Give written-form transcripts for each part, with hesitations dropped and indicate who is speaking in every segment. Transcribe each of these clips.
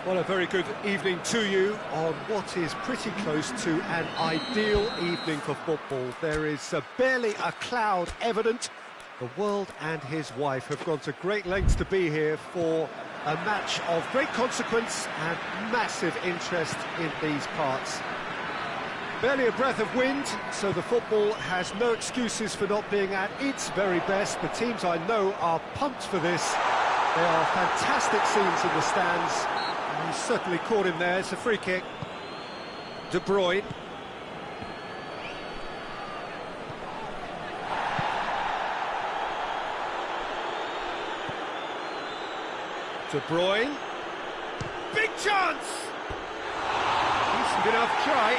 Speaker 1: Well, a very good evening to you on what is pretty close to an ideal evening for football. There is barely a cloud evident. The world and his wife have gone to great lengths to be here for a match of great consequence and massive interest in these parts. Barely a breath of wind, so the football has no excuses for not being at its very best. The teams I know are pumped for this. There are fantastic scenes in the stands. He's certainly caught him there. It's a free kick. De Bruyne. De Bruyne. Big chance! Decent enough try.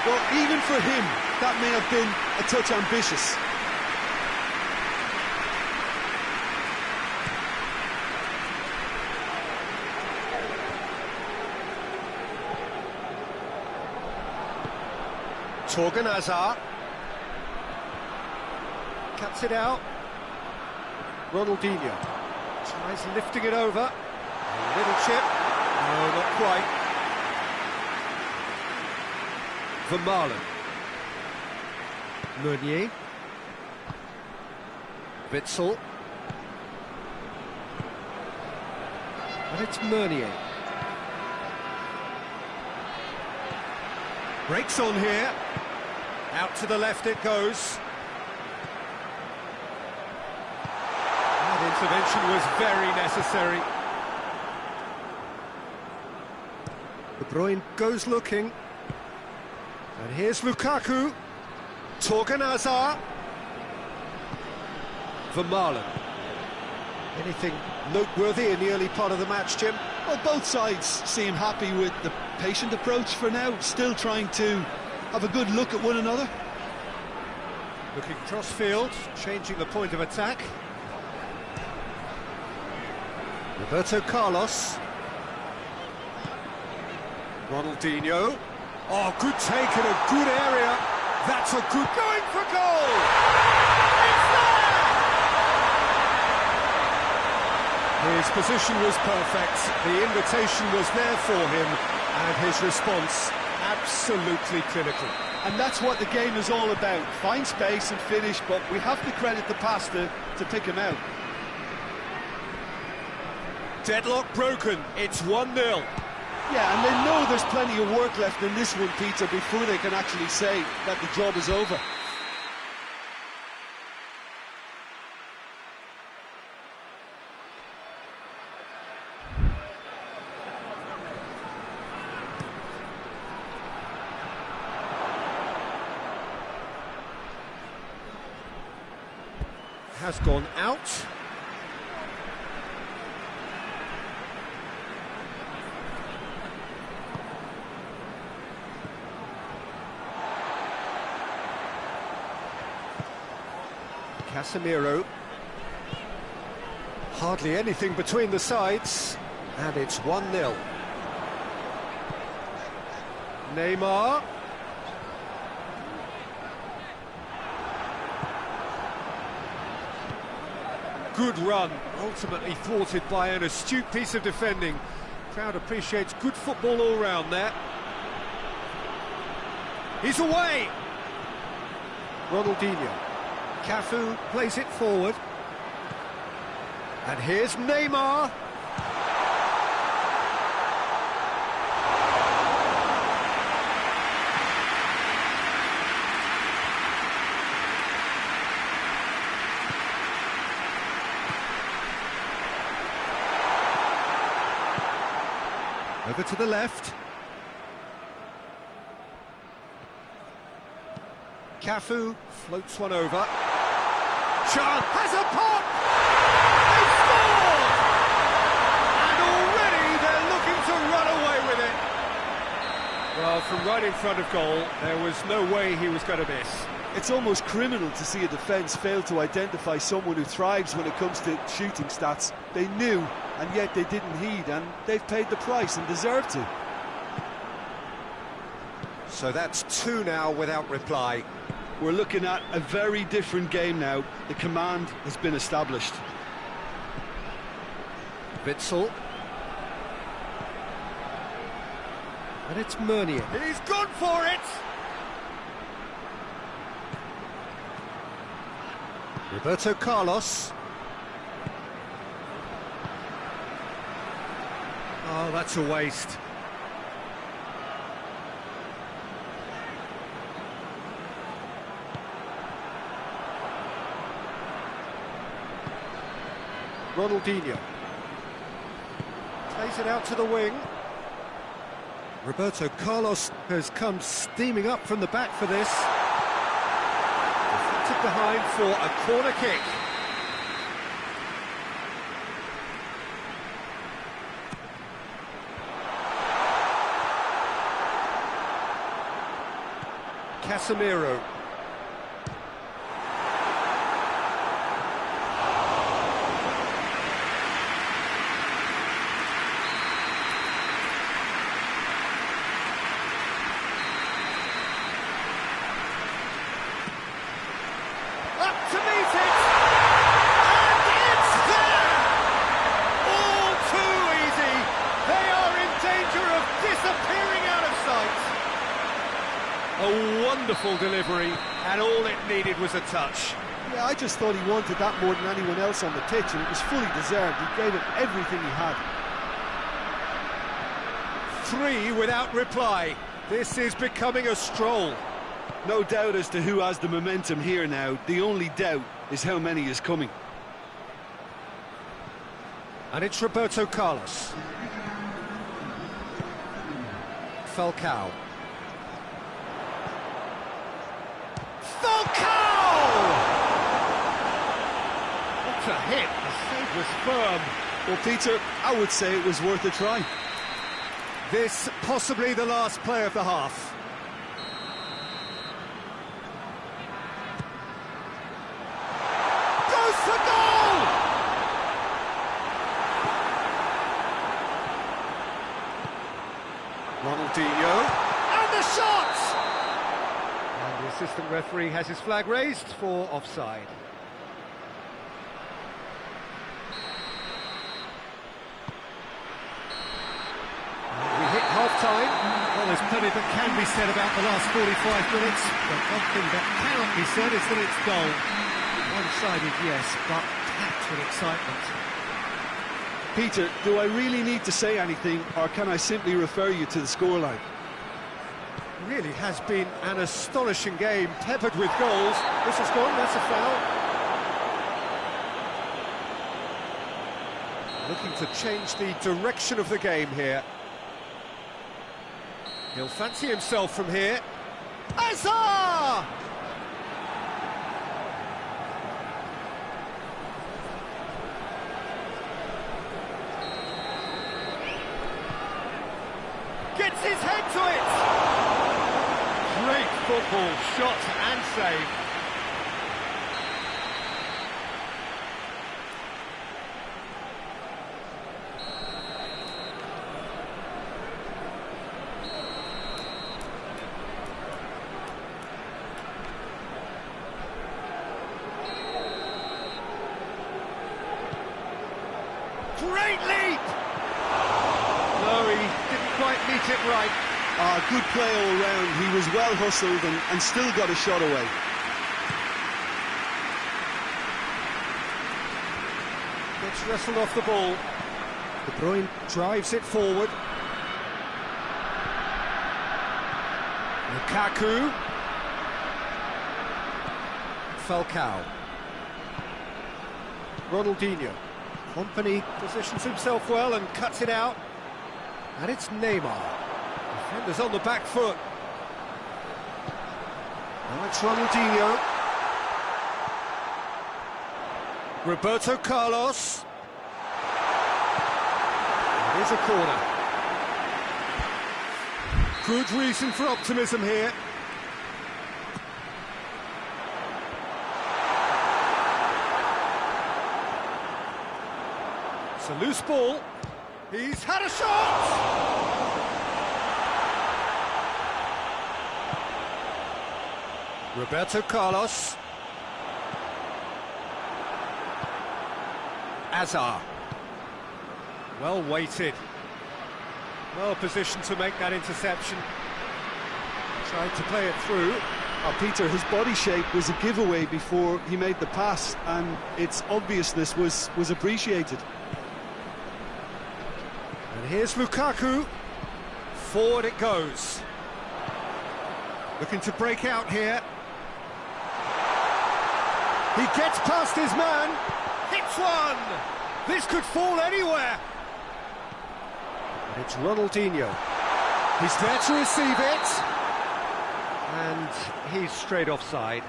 Speaker 2: Well, even for him, that may have been a touch ambitious.
Speaker 1: Torgan Hazard cuts it out. Ronaldinho tries lifting it over. A little chip. No, not quite. Vermaelen. Meunier. Witsel. And it's Meunier. Breaks on here. Out to the left it goes. That intervention was very necessary. De Bruyne goes looking. And here's Lukaku. Torgan Hazard. Vermaelen. Anything noteworthy in the early part of the match, Jim?
Speaker 2: Well, both sides seem happy with the patient approach for now, still trying to have a good look at one another.
Speaker 1: Looking cross-field, changing the point of attack. Roberto Carlos. Ronaldinho. Oh, good take in a good area. That's a good... Going for goal! It's there! His position was perfect. The invitation was there for him, and his response absolutely clinical.
Speaker 2: And that's what the game is all about. Find space and finish, but we have to credit the passer to pick him out.
Speaker 1: Deadlock broken. It's 1-0.
Speaker 2: Yeah, and they know there's plenty of work left in this one, Peter, before they can actually say that the job is over.
Speaker 1: Has gone out. Casemiro. Hardly anything between the sides, and it's 1-0. Neymar. Good run, ultimately thwarted by an astute piece of defending. Crowd appreciates good football all round there. He's away! Ronaldinho. Cafu plays it forward. And here's Neymar. Over to the left. Cafu floats one over. Chan has a pop! They scored! And already they're looking to run away with it. Well, from right in front of goal, there was no way he was going to miss.
Speaker 2: It's almost criminal to see a defence fail to identify someone who thrives when it comes to shooting stats. They knew, and yet they didn't heed, and they've paid the price and deserve to.
Speaker 1: So that's 2 now without reply.
Speaker 2: We're looking at a very different game now. The command has been established.
Speaker 1: Witsel. And it's Meunier. He's gone for it! Roberto Carlos. Oh, that's a waste. Ronaldinho. Plays it out to the wing. Roberto Carlos has come steaming up from the back for this. Deflected behind for a corner kick. Casemiro. A wonderful delivery, and all it needed was a touch.
Speaker 2: Yeah, I just thought he wanted that more than anyone else on the pitch, and it was fully deserved. He gave it everything he had.
Speaker 1: 3 without reply. This is becoming a stroll.
Speaker 2: No doubt as to who has the momentum here now. The only doubt is how many is coming.
Speaker 1: And it's Roberto Carlos. Falcao. What a hit, the save was firm.
Speaker 2: Well, Peter, I would say it was worth a try.
Speaker 1: This possibly the last play of the half. Goes for goal! Ronaldinho, and the shot! And the assistant referee has his flag raised for offside. We hit half-time. Well, there's plenty that can be said about the last 45 minutes, but one thing that cannot be said is that it's dull. One-sided, yes, but packed with excitement.
Speaker 2: Peter, do I really need to say anything, or can I simply refer you to the scoreline?
Speaker 1: Really has been an astonishing game, peppered with goals. This is gone, that's a foul. Looking to change the direction of the game here. He'll fancy himself from here. Azar! Gets his head to it! Great football, shot and save. Great leap! No, he didn't quite meet it right.
Speaker 2: Good play all round. He was well hustled and still got a shot away.
Speaker 1: Gets wrestled off the ball. De Bruyne drives it forward. Lukaku. Falcao. Ronaldinho. Company positions himself well and cuts it out. And it's Neymar. Defenders on the back foot. Now it's Ronaldinho. Roberto Carlos. It is a corner. Good reason for optimism here. It's a loose ball. He's had a shot! Roberto Carlos. Azar. Well weighted. Well positioned to make that interception. Tried to play it through.
Speaker 2: Oh, Peter, his body shape was a giveaway before he made the pass, and its obviousness was appreciated.
Speaker 1: And here's Lukaku. Forward it goes. Looking to break out here. He gets past his man. Hits one. This could fall anywhere. And it's Ronaldinho. He's there to receive it. And he's straight offside.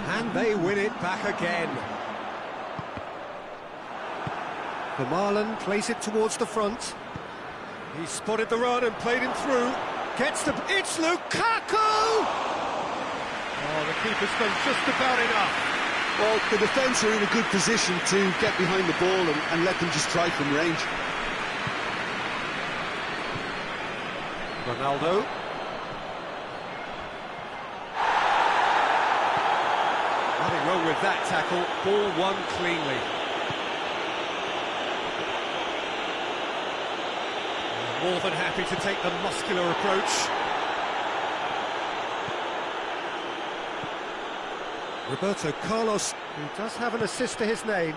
Speaker 1: And they win it back again. Vermaelen plays it towards the front. He spotted the run and played him through. Gets the... It's Lukaku! Oh, the keeper's done just about enough.
Speaker 2: Well, the defence are in a good position to get behind the ball and let them just try from range.
Speaker 1: Ronaldo. Nothing wrong with that tackle. Ball won cleanly. More than happy to take the muscular approach. Roberto Carlos, who does have an assist to his name.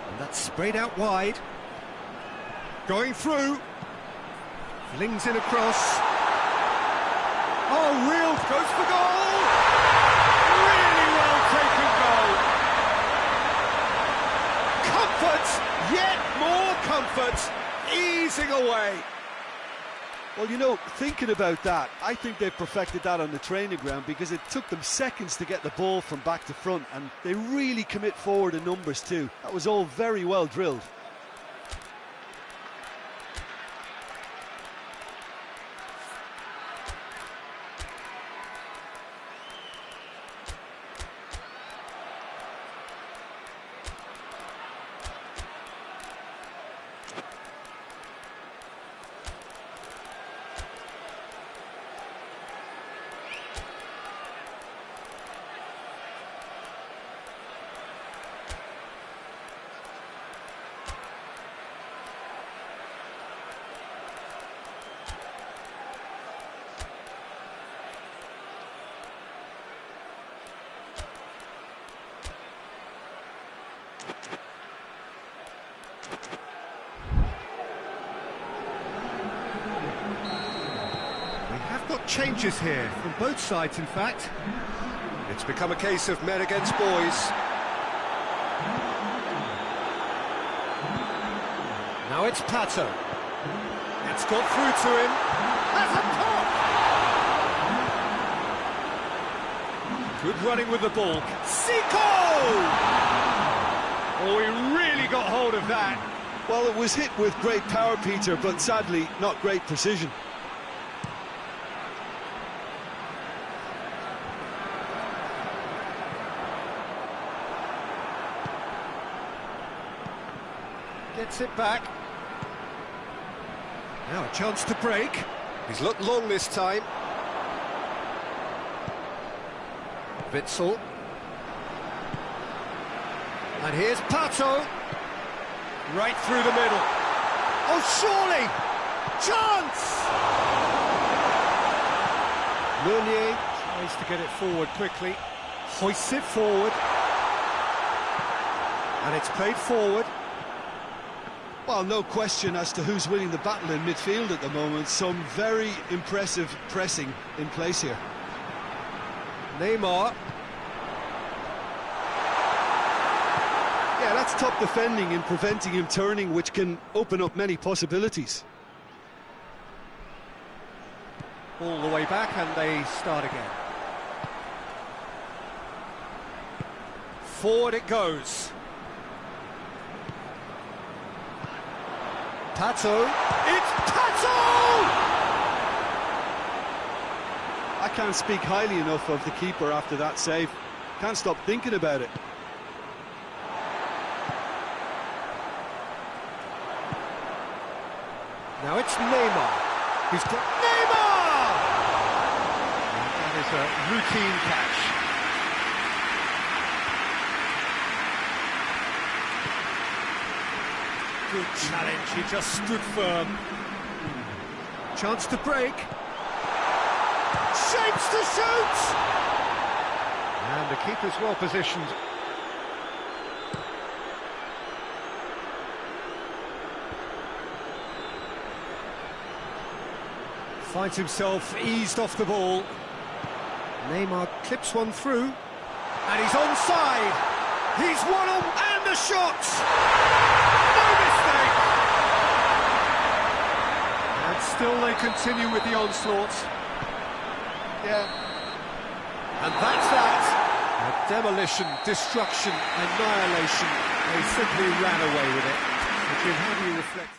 Speaker 1: And that's sprayed out wide. Going through. Flings in across. Oh, real, goes for goal! Really well taken goal. Comfort, yet more comfort, easing away.
Speaker 2: Well, you know, thinking about that, I think they've perfected that on the training ground, because it took them seconds to get the ball from back to front, and they really commit forward in numbers too. That was all very well drilled.
Speaker 1: Changes here from both sides, in fact. It's become a case of men against boys. Now it's Pato. It's got through to him. Has a pop! Good running with the ball. Zico! Oh, he really got hold of that.
Speaker 2: Well, it was hit with great power, Peter, but sadly not great precision.
Speaker 1: Gets it back. Now a chance to break. He's looked long this time. Witsel. And here's Pato. Right through the middle. Oh, surely! Chance! Meunier tries to get it forward quickly. Hoists it forward. And it's played forward.
Speaker 2: Well, no question as to who's winning the battle in midfield at the moment. Some very impressive pressing in place here.
Speaker 1: Neymar.
Speaker 2: Yeah, that's top defending and preventing him turning, which can open up many possibilities.
Speaker 1: All the way back, and they start again. Forward it goes. Pato. It's Pato!
Speaker 2: I can't speak highly enough of the keeper after that save. Can't stop thinking about it.
Speaker 1: Now it's Neymar. He's got Neymar! And that is a routine catch. Good challenge, he just stood firm. Chance to break. Shapes to shoot! And the keeper's well positioned. Finds himself eased off the ball. Neymar clips one through. And he's onside. He's one on, and the shot! No mistake! And still they continue with the onslaught. Yeah. And that's that. A demolition, destruction, annihilation. They simply ran away with it. Jim, how do you reflect?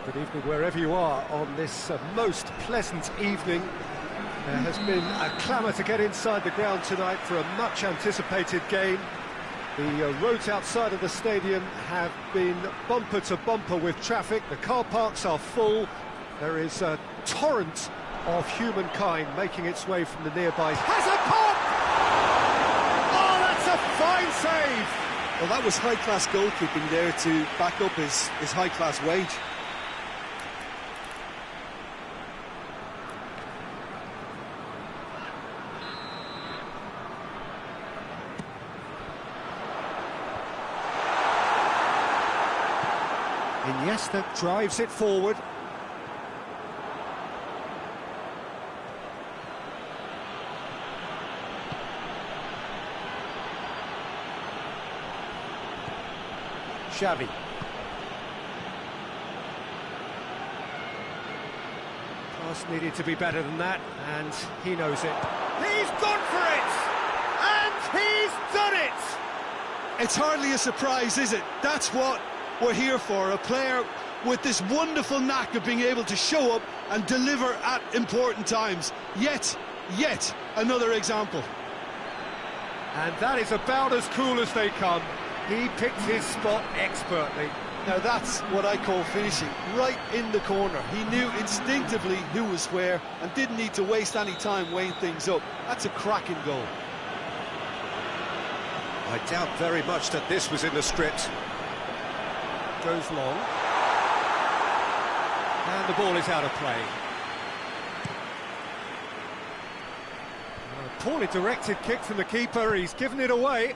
Speaker 1: Good evening wherever you are on this most pleasant evening. There has been a clamour to get inside the ground tonight for a much-anticipated game. The roads outside of the stadium have been bumper to bumper with traffic. The car parks are full. There is a torrent of humankind making its way from the nearby. Has a pop! Oh, that's a fine save!
Speaker 2: Well, that was high-class goalkeeping there to back up his high-class wage.
Speaker 1: Iniesta drives it forward. Xavi. Pass needed to be better than that, and he knows it. He's gone for it! And he's done it!
Speaker 2: It's hardly a surprise, is it? That's what we're here for, a player with this wonderful knack of being able to show up and deliver at important times. Yet another example.
Speaker 1: And that is about as cool as they come. He picked his spot expertly.
Speaker 2: Now that's what I call finishing, right in the corner. He knew instinctively who was where and didn't need to waste any time weighing things up. That's a cracking goal.
Speaker 1: I doubt very much that this was in the script. Goes long. And the ball is out of play. A poorly directed kick from the keeper, he's given it away.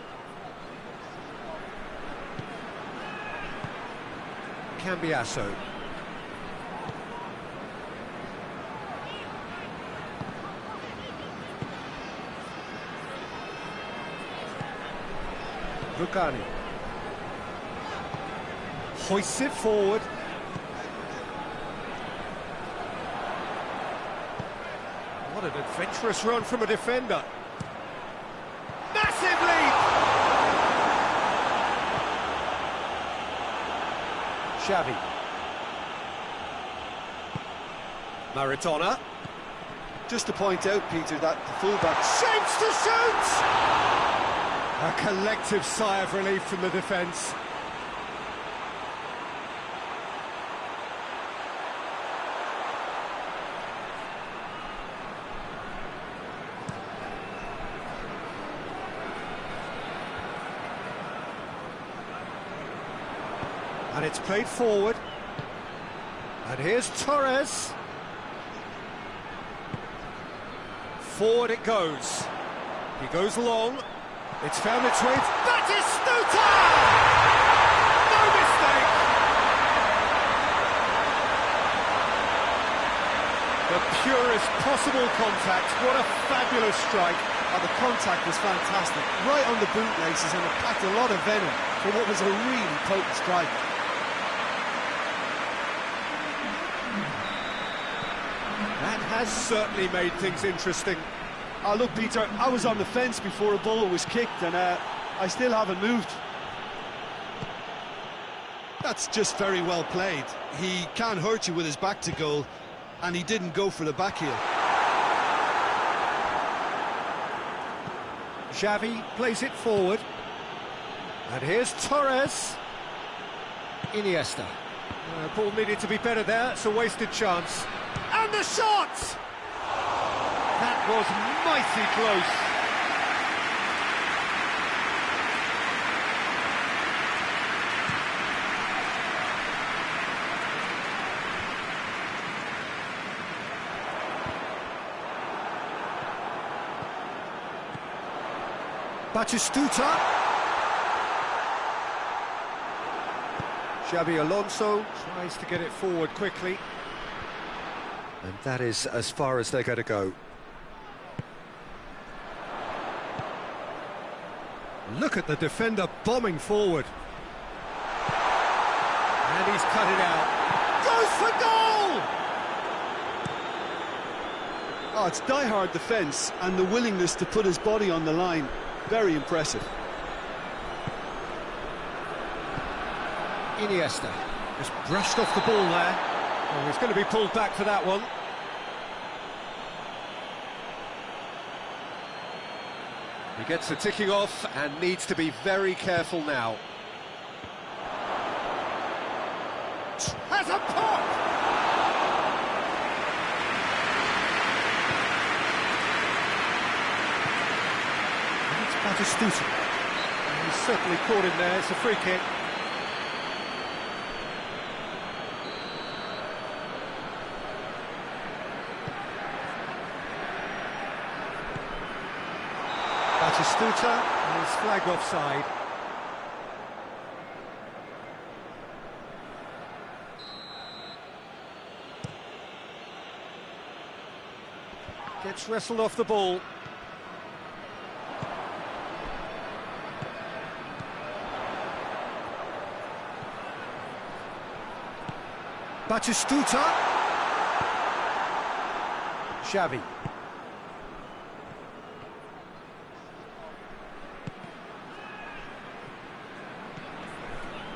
Speaker 1: Cambiasso. Rukani. Hoists it forward. What an adventurous run from a defender. Massive leap! Xavi. Maradona.
Speaker 2: Just to point out, Peter, that the fullback
Speaker 1: Shapes to shoot! A collective sigh of relief from the defence. And it's played forward. And here's Torres. Forward it goes. He goes long. It's found its way. Batistuta! No mistake! The purest possible contact. What a fabulous strike.
Speaker 2: Oh, the contact was fantastic. Right on the bootlaces, and it packed a lot of venom for what was a really potent strike.
Speaker 1: That has certainly made things interesting.
Speaker 2: Oh, look, Peter, I was on the fence before a ball was kicked, and I still haven't moved. That's just very well played. He can't hurt you with his back to goal, and he didn't go for the back heel.
Speaker 1: Xavi plays it forward. And here's Torres. Iniesta. Ball needed to be better there, it's a wasted chance. And the shot! That was mighty close. Batistuta. Xabi Alonso tries to get it forward quickly. And that is as far as they're going to go. Look at the defender bombing forward. And he's cut it out. Goes for goal!
Speaker 2: Oh, it's die-hard defence and the willingness to put his body on the line. Very impressive.
Speaker 1: Iniesta just brushed off the ball there. Oh, he's going to be pulled back for that one. He gets the ticking off and needs to be very careful now. Has a pop! And it's Batistuta. He's certainly caught him there, it's a free kick. Batistuta and his flag offside. Gets wrestled off the ball. Batistuta. Xavi.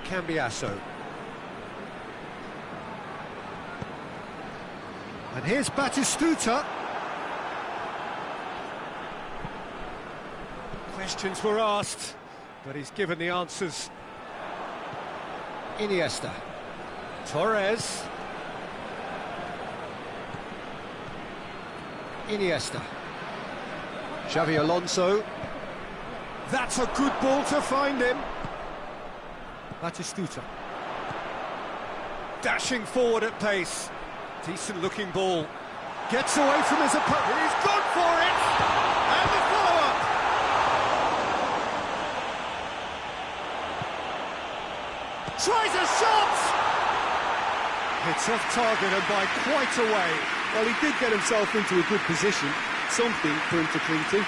Speaker 1: Cambiasso. And here's Batistuta. Questions were asked, but he's given the answers. Iniesta. Torres. Iniesta. Xavi Alonso. That's a good ball to find him. Batistuta. Dashing forward at pace. Decent looking ball. Gets away from his opponent. He's gone for it! And the follow-up! Tries a shot! It's off target and by quite a way.
Speaker 2: Well, he did get himself into a good position. Something for him to cling to.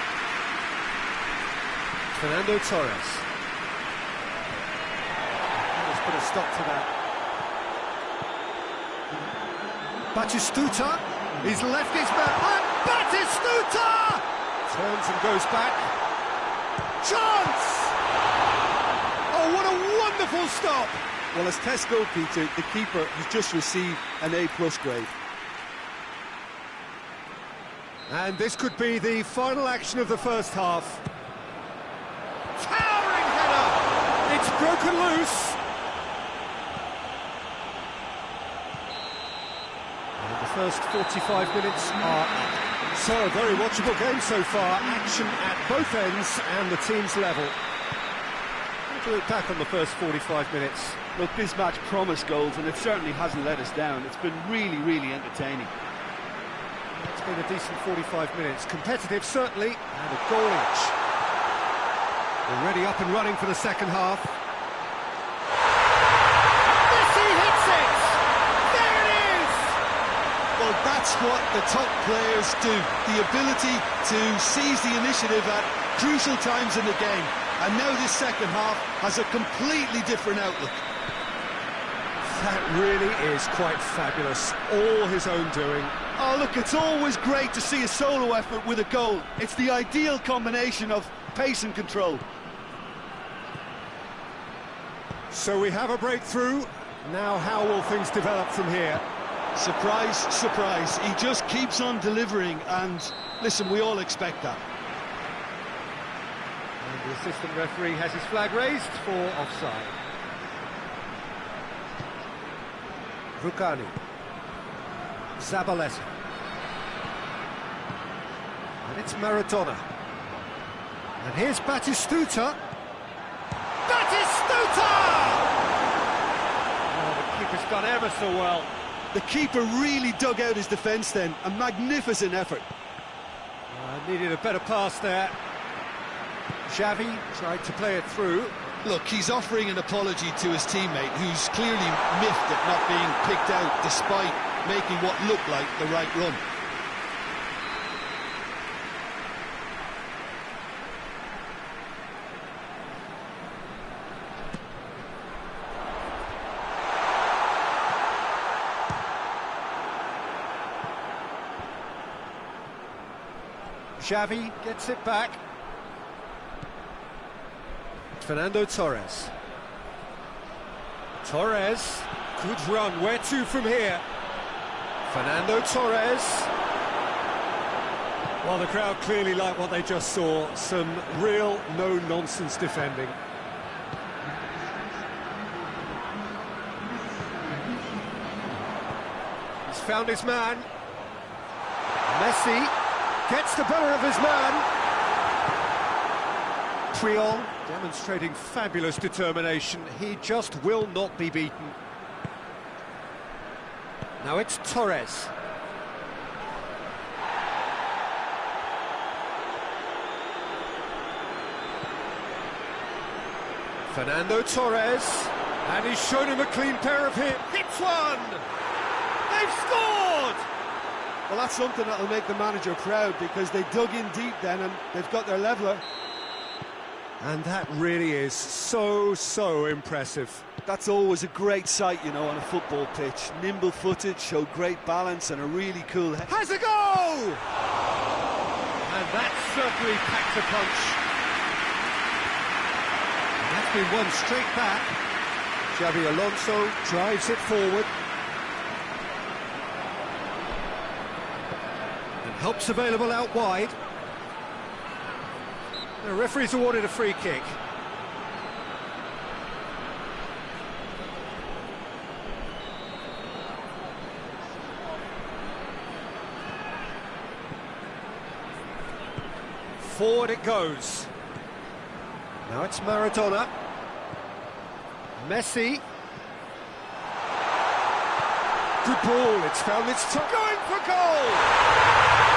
Speaker 1: Fernando Torres. Let's put a stop to that. Batistuta. He's left his man. And Batistuta! Turns and goes back. Chance! Oh, what a wonderful stop!
Speaker 2: Well, as test goalkeeper, the keeper has just received an A+ grade.
Speaker 1: And this could be the final action of the first half. Towering header! It's broken loose! And the first 45 minutes are up. So, a very watchable game so far. Action at both ends and the team's level. How do you look back on the first 45 minutes?
Speaker 2: Look, this match promised goals, and it certainly hasn't let us down. It's been really, really entertaining.
Speaker 1: It's been a decent 45 minutes. Competitive, certainly, and a goal each. Already up and running for the second half. Messi hits it! There it is!
Speaker 2: Well, that's what the top players do. The ability to seize the initiative at crucial times in the game. And now this second half has a completely different outlook.
Speaker 1: That really is quite fabulous. All his own doing.
Speaker 2: Oh, look, it's always great to see a solo effort with a goal. It's the ideal combination of pace and control.
Speaker 1: So we have a breakthrough. Now how will things develop from here?
Speaker 2: Surprise, surprise. He just keeps on delivering, and listen, we all expect that.
Speaker 1: And the assistant referee has his flag raised for offside. Rucani. Zabaleta. And it's Maradona. And here's Batistuta. Batistuta! Oh, the keeper's done ever so well.
Speaker 2: The keeper really dug out his defence then. A magnificent effort.
Speaker 1: Needed a better pass there. Xavi tried to play it through.
Speaker 2: Look, he's offering an apology to his teammate, who's clearly miffed at not being picked out despite making what looked like the right run.
Speaker 1: Xavi gets it back. Fernando Torres. Torres, good run. Where to from here? Fernando Torres. Well, the crowd clearly like what they just saw. Some real no-nonsense defending. He's found his man. Messi gets the better of his man. Puyol demonstrating fabulous determination. He just will not be beaten. Now it's Torres. Fernando Torres, and he's shown him a clean pair of hits. Hits one! They've scored!
Speaker 2: Well, that's something that'll make the manager proud, because they dug in deep then and they've got their leveller.
Speaker 1: And that really is so impressive.
Speaker 2: That's always a great sight, you know, on a football pitch. Nimble-footed, showed great balance and a really cool head.
Speaker 1: Has a go! And that certainly packs a punch. And that's been won straight back. Xabi Alonso drives it forward. And help's available out wide. The referee's awarded a free kick. Forward it goes. Now it's Maradona. Messi. Good ball, it's found its time. Going for goal!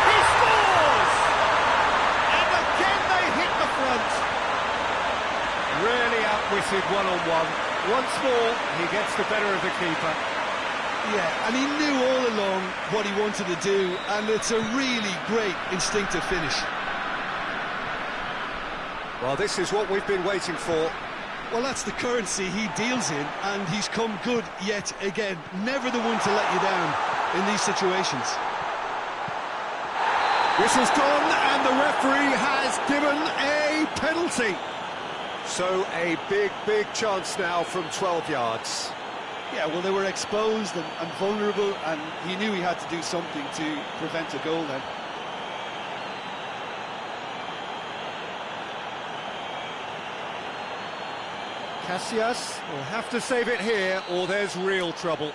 Speaker 1: He scores! And again they hit the front. Really outwitted one-on-one. Once more, he gets the better of the keeper.
Speaker 2: Yeah, and he knew all along what he wanted to do, and it's a really great instinctive finish.
Speaker 1: Well, this is what we've been waiting for.
Speaker 2: Well, that's the currency he deals in, and he's come good yet again. Never the one to let you down in these situations.
Speaker 1: Whistle's gone, and the referee has given a penalty. So a big chance now from 12 yards.
Speaker 2: Yeah, well, they were exposed and vulnerable, and he knew he had to do something to prevent a goal then.
Speaker 1: Casillas will have to save it here, or there's real trouble.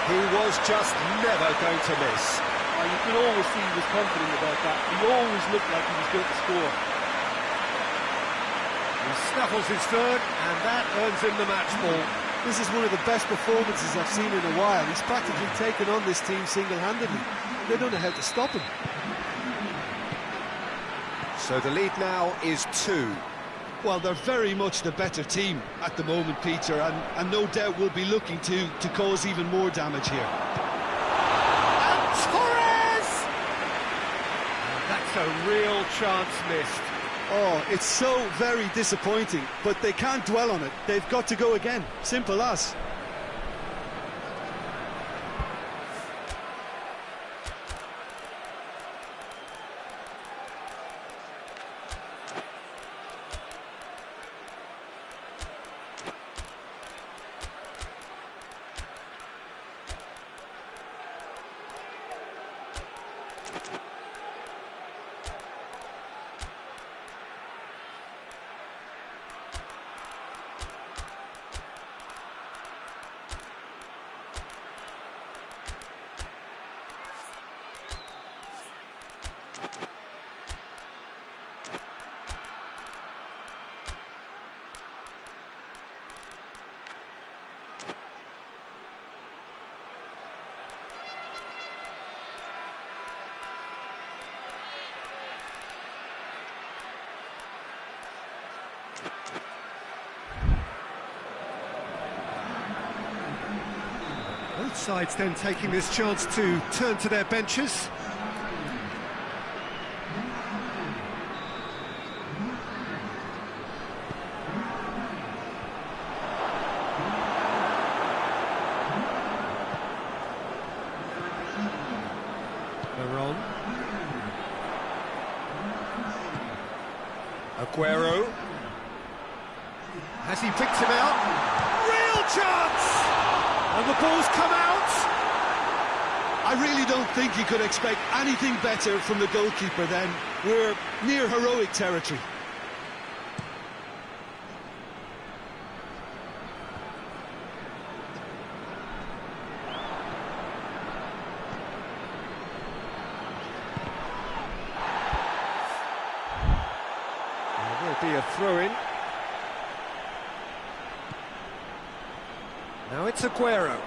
Speaker 1: He was just never going to miss.
Speaker 2: You could always see he was confident about that. He always looked like he was going to score.
Speaker 1: He snaffles his third, and that earns him the match ball.
Speaker 2: This is one of the best performances I've seen in a while. He's practically taken on this team single-handedly. They don't know how to stop him.
Speaker 1: So the lead now is 2.
Speaker 2: Well, they're very much the better team at the moment, Peter, and no doubt will be looking to cause even more damage here.
Speaker 1: And Torres! That's a real chance missed.
Speaker 2: Oh, it's so very disappointing, but they can't dwell on it. They've got to go again. Simple as.
Speaker 1: Both sides then taking this chance to turn to their benches. Aguero. Has he picked him out? Real chance! And the ball's come out!
Speaker 2: I really don't think you could expect anything better from the goalkeeper then. We're near heroic territory.
Speaker 1: Be a throw-in. Now it's Aguero.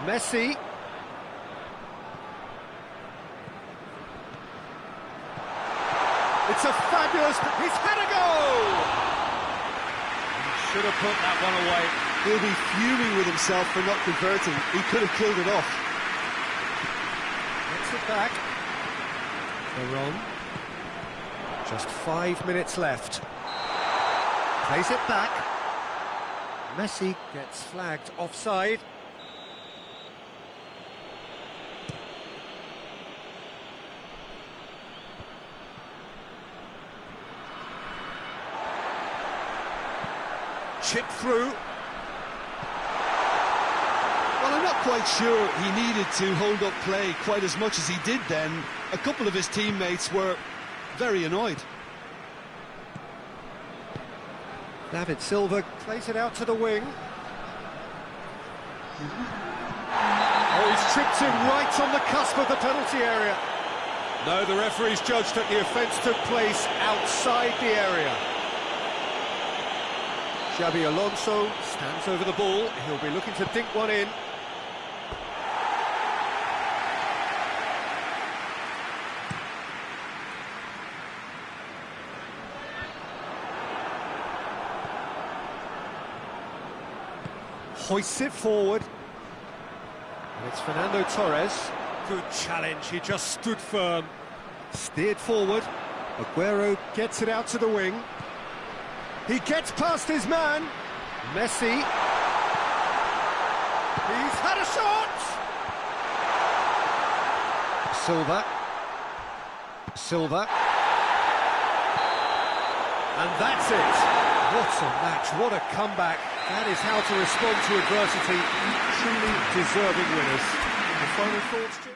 Speaker 1: Messi. It's a fabulous... He's had a goal!
Speaker 2: Should have put that one away. He'll be fuming with himself for not converting. He could have killed it off.
Speaker 1: Gets it back. Veron. Just 5 minutes left. Plays it back. Messi gets flagged offside. Chip through.
Speaker 2: Well, I'm not quite sure he needed to hold up play quite as much as he did then. A couple of his teammates were very annoyed.
Speaker 1: David Silva plays it out to the wing. Oh, he's tripped him right on the cusp of the penalty area. No, the referee's judged that the offence took place outside the area. Xabi Alonso stands over the ball. He'll be looking to dink one in. Hoists it forward. And it's Fernando Torres. Good challenge, he just stood firm. Steered forward. Aguero gets it out to the wing. He gets past his man. Messi. He's had a shot! Silva. And that's it. What a match, what a comeback. That is how to respond to adversity. Truly deserving winners. The final thoughts, Jim?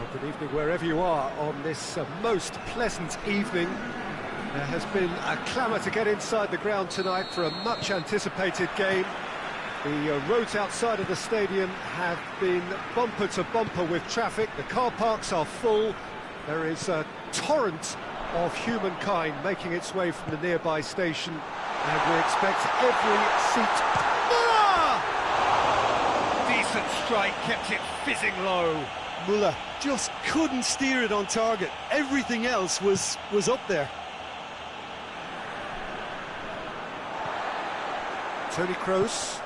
Speaker 1: Well, good evening wherever you are on this most pleasant evening. There has been a clamour to get inside the ground tonight for a much-anticipated game. The roads outside of the stadium have been bumper to bumper with traffic. The car parks are full. There is a torrent of humankind making its way from the nearby station, and we expect every seat... Ah! Decent strike, kept it fizzing low.
Speaker 2: Muller just couldn't steer it on target. Everything else was up there.
Speaker 1: Toni Kroos.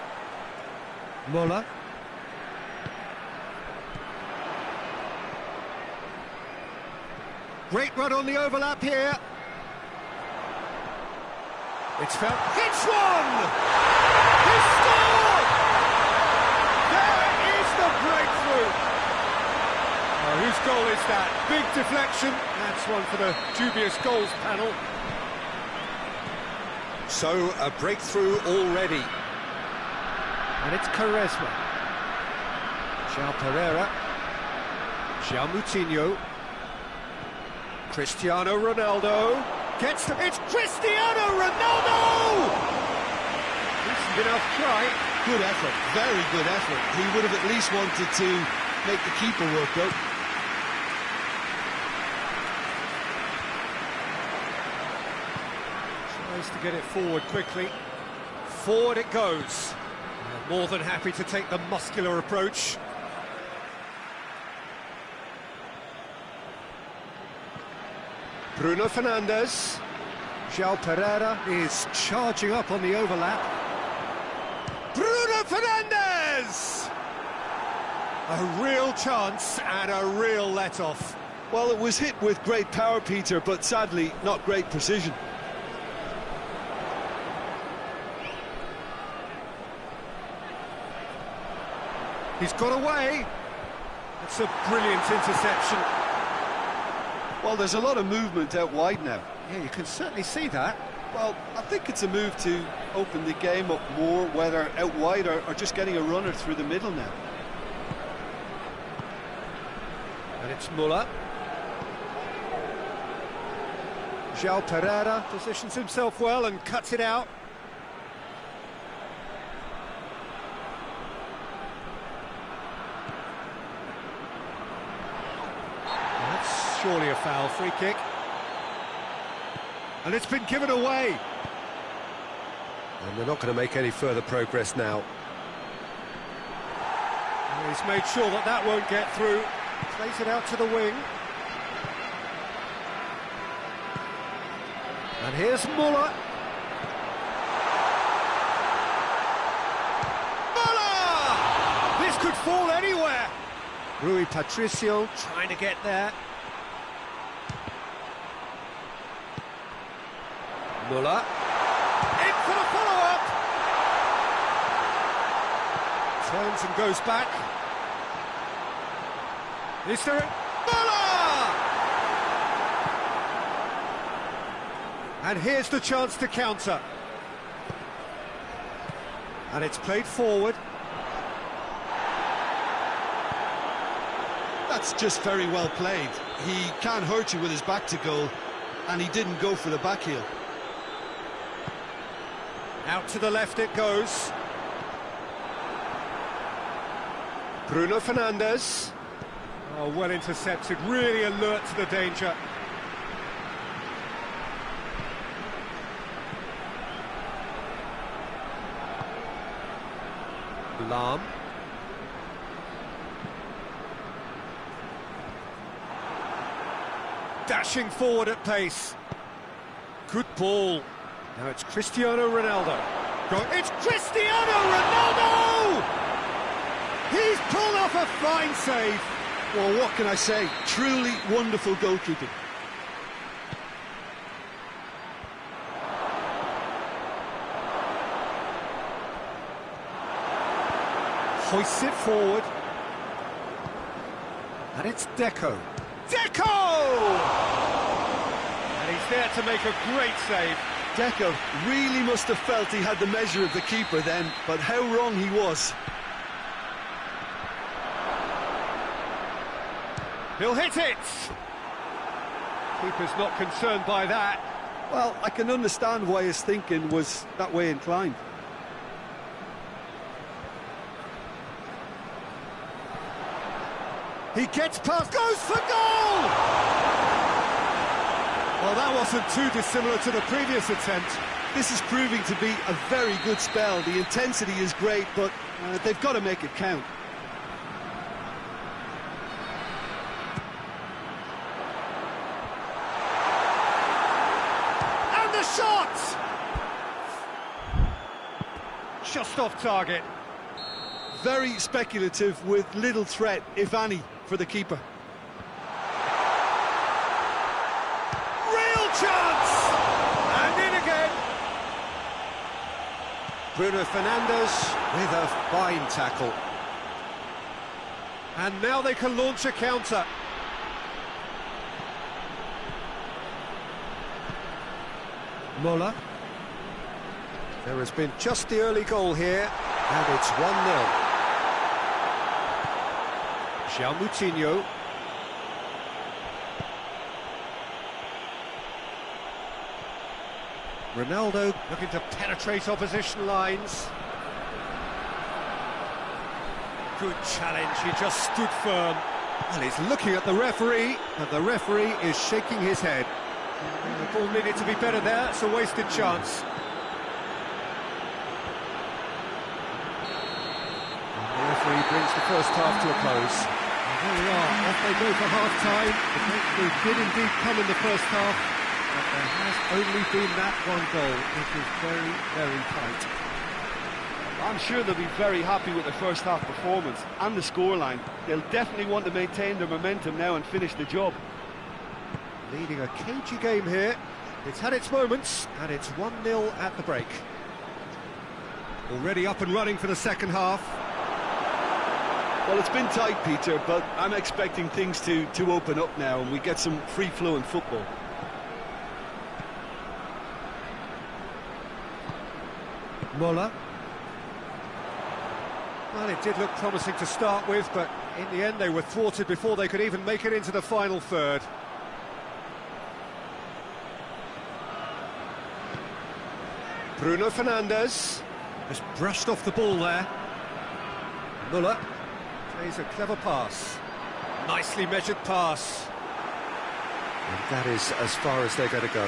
Speaker 1: Muller. Great run on the overlap here. It's found. Hits one! He scored! There is the breakthrough. Oh, whose goal is that? Big deflection. That's one for the dubious goals panel. So, a breakthrough already. And it's Quaresma. João Pereira. João Moutinho. Cristiano Ronaldo. It's Cristiano Ronaldo! Decent enough try.
Speaker 2: Good effort, very good effort. He would have at least wanted to make the keeper work though.
Speaker 1: Tries to get it forward quickly. Forward it goes. More than happy to take the muscular approach. Bruno Fernandes. João Pereira is charging up on the overlap. Bruno Fernandes! A real chance and a real let-off.
Speaker 2: Well, it was hit with great power, Peter, but sadly not great precision.
Speaker 1: He's got away. It's a brilliant interception.
Speaker 2: Well, there's a lot of movement out wide now.
Speaker 1: Yeah, you can certainly see that.
Speaker 2: Well, I think it's a move to open the game up more, whether out wide or just getting a runner through the middle now.
Speaker 1: And it's Muller. João Pereira positions himself well and cuts it out. That's surely a foul, free kick. And it's been given away. And they're not going to make any further progress now. And he's made sure that that won't get through. Plays it out to the wing. And here's Muller. Muller! This could fall anywhere. Rui Patricio trying to get there. Muller. In for the follow-up. Turns and goes back. Is there a... Muller! And here's the chance to counter. And it's played forward.
Speaker 2: That's just very well played. He can't hurt you with his back to goal, and he didn't go for the back heel.
Speaker 1: Out to the left it goes. Bruno Fernandes. Oh, well intercepted, really alert to the danger. Lahm. Dashing forward at pace. Good ball. Now it's Cristiano Ronaldo. It's Cristiano Ronaldo! He's pulled off a fine save.
Speaker 2: Well, what can I say? Truly wonderful goalkeeping.
Speaker 1: Hoists it forward. And it's Deco. Deco! And he's there to make a great save.
Speaker 2: Deco really must have felt he had the measure of the keeper then, but how wrong he was.
Speaker 1: He'll hit it! Keeper's not concerned by that.
Speaker 2: Well, I can understand why his thinking was that way inclined.
Speaker 1: He gets past, goes for goal! Well, that wasn't too dissimilar to the previous attempt.
Speaker 2: This is proving to be a very good spell. The intensity is great, but they've got to make it count.
Speaker 1: And the shot! Just off target.
Speaker 2: Very speculative with little threat, if any, for the keeper.
Speaker 1: Real chance! And in again. Bruno Fernandes with a fine tackle. And now they can launch a counter. Mola. There has been just the early goal here, and it's 1-0. João Moutinho. Ronaldo looking to penetrate opposition lines. Good challenge, he just stood firm. And he's looking at the referee, and the referee is shaking his head. The ball needed to be better there, it's a wasted chance. And the referee brings the first half to a close. And there we are, off they go for half-time. The breakthrough did indeed come in the first half, but there has only been that one goal. It is very, very tight.
Speaker 2: I'm sure they'll be very happy with their first half performance and the scoreline. They'll definitely want to maintain their momentum now and finish the job.
Speaker 1: Leading a cagey game here. It's had its moments, and it's 1-0 at the break. Already up and running for the second half.
Speaker 2: Well, it's been tight, Peter, but I'm expecting things to open up now and we get some free-flowing football.
Speaker 1: Mola. Well, it did look promising to start with, but in the end they were thwarted before they could even make it into the final third. Bruno Fernandes has brushed off the ball there. Muller plays a clever pass. Nicely measured pass. And that is as far as they're going to go.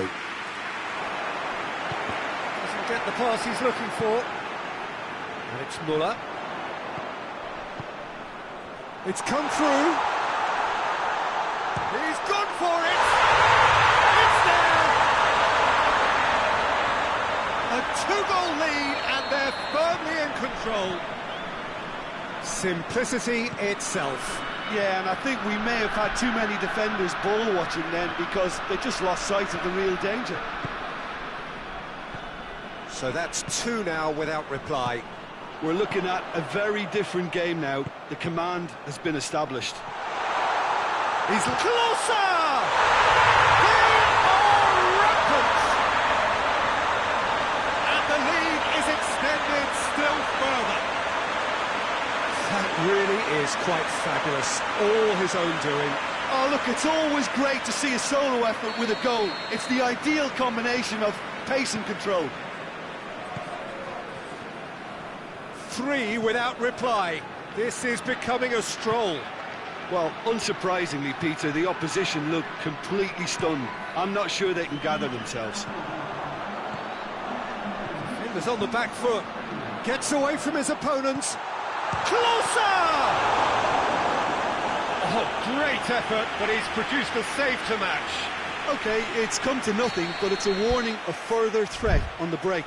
Speaker 1: Doesn't get the pass he's looking for. And it's Muller. It's come through. He's gone for it. It's there. A two-goal lead, and they're firmly in control. Simplicity itself.
Speaker 2: Yeah, and I think we may have had too many defenders ball watching then because they just lost sight of the real danger.
Speaker 1: So that's two now without reply.
Speaker 2: We're looking at a very different game now. The command has been established.
Speaker 1: He's closer! They are rampant! And the lead is extended still further. That really is quite fabulous. All his own doing.
Speaker 2: Oh, look, it's always great to see a solo effort with a goal. It's the ideal combination of pace and control.
Speaker 1: Three without reply. This is becoming a stroll.
Speaker 2: Well, unsurprisingly, Peter, the opposition look completely stunned. I'm not sure they can gather themselves.
Speaker 1: Defender's on the back foot. Gets away from his opponents. Closer! Oh, great effort, but he's produced a save to match.
Speaker 2: OK, it's come to nothing, but it's a warning of further threat on the break.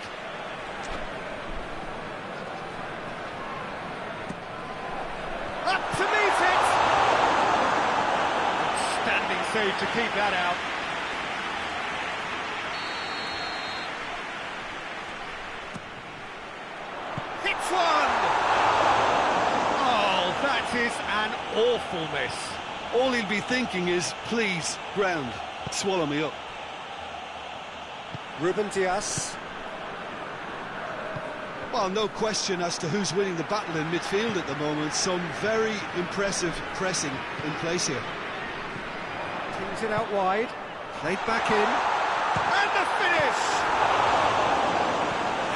Speaker 1: Up to meet it! Standing save to keep that out. Hits one! Oh, that is an awful miss.
Speaker 2: All he'll be thinking is, please, ground, swallow me up.
Speaker 1: Ruben Dias.
Speaker 2: Well, no question as to who's winning the battle in midfield at the moment. Some very impressive pressing in place here.
Speaker 1: plays it out wide. Played back in. And the finish!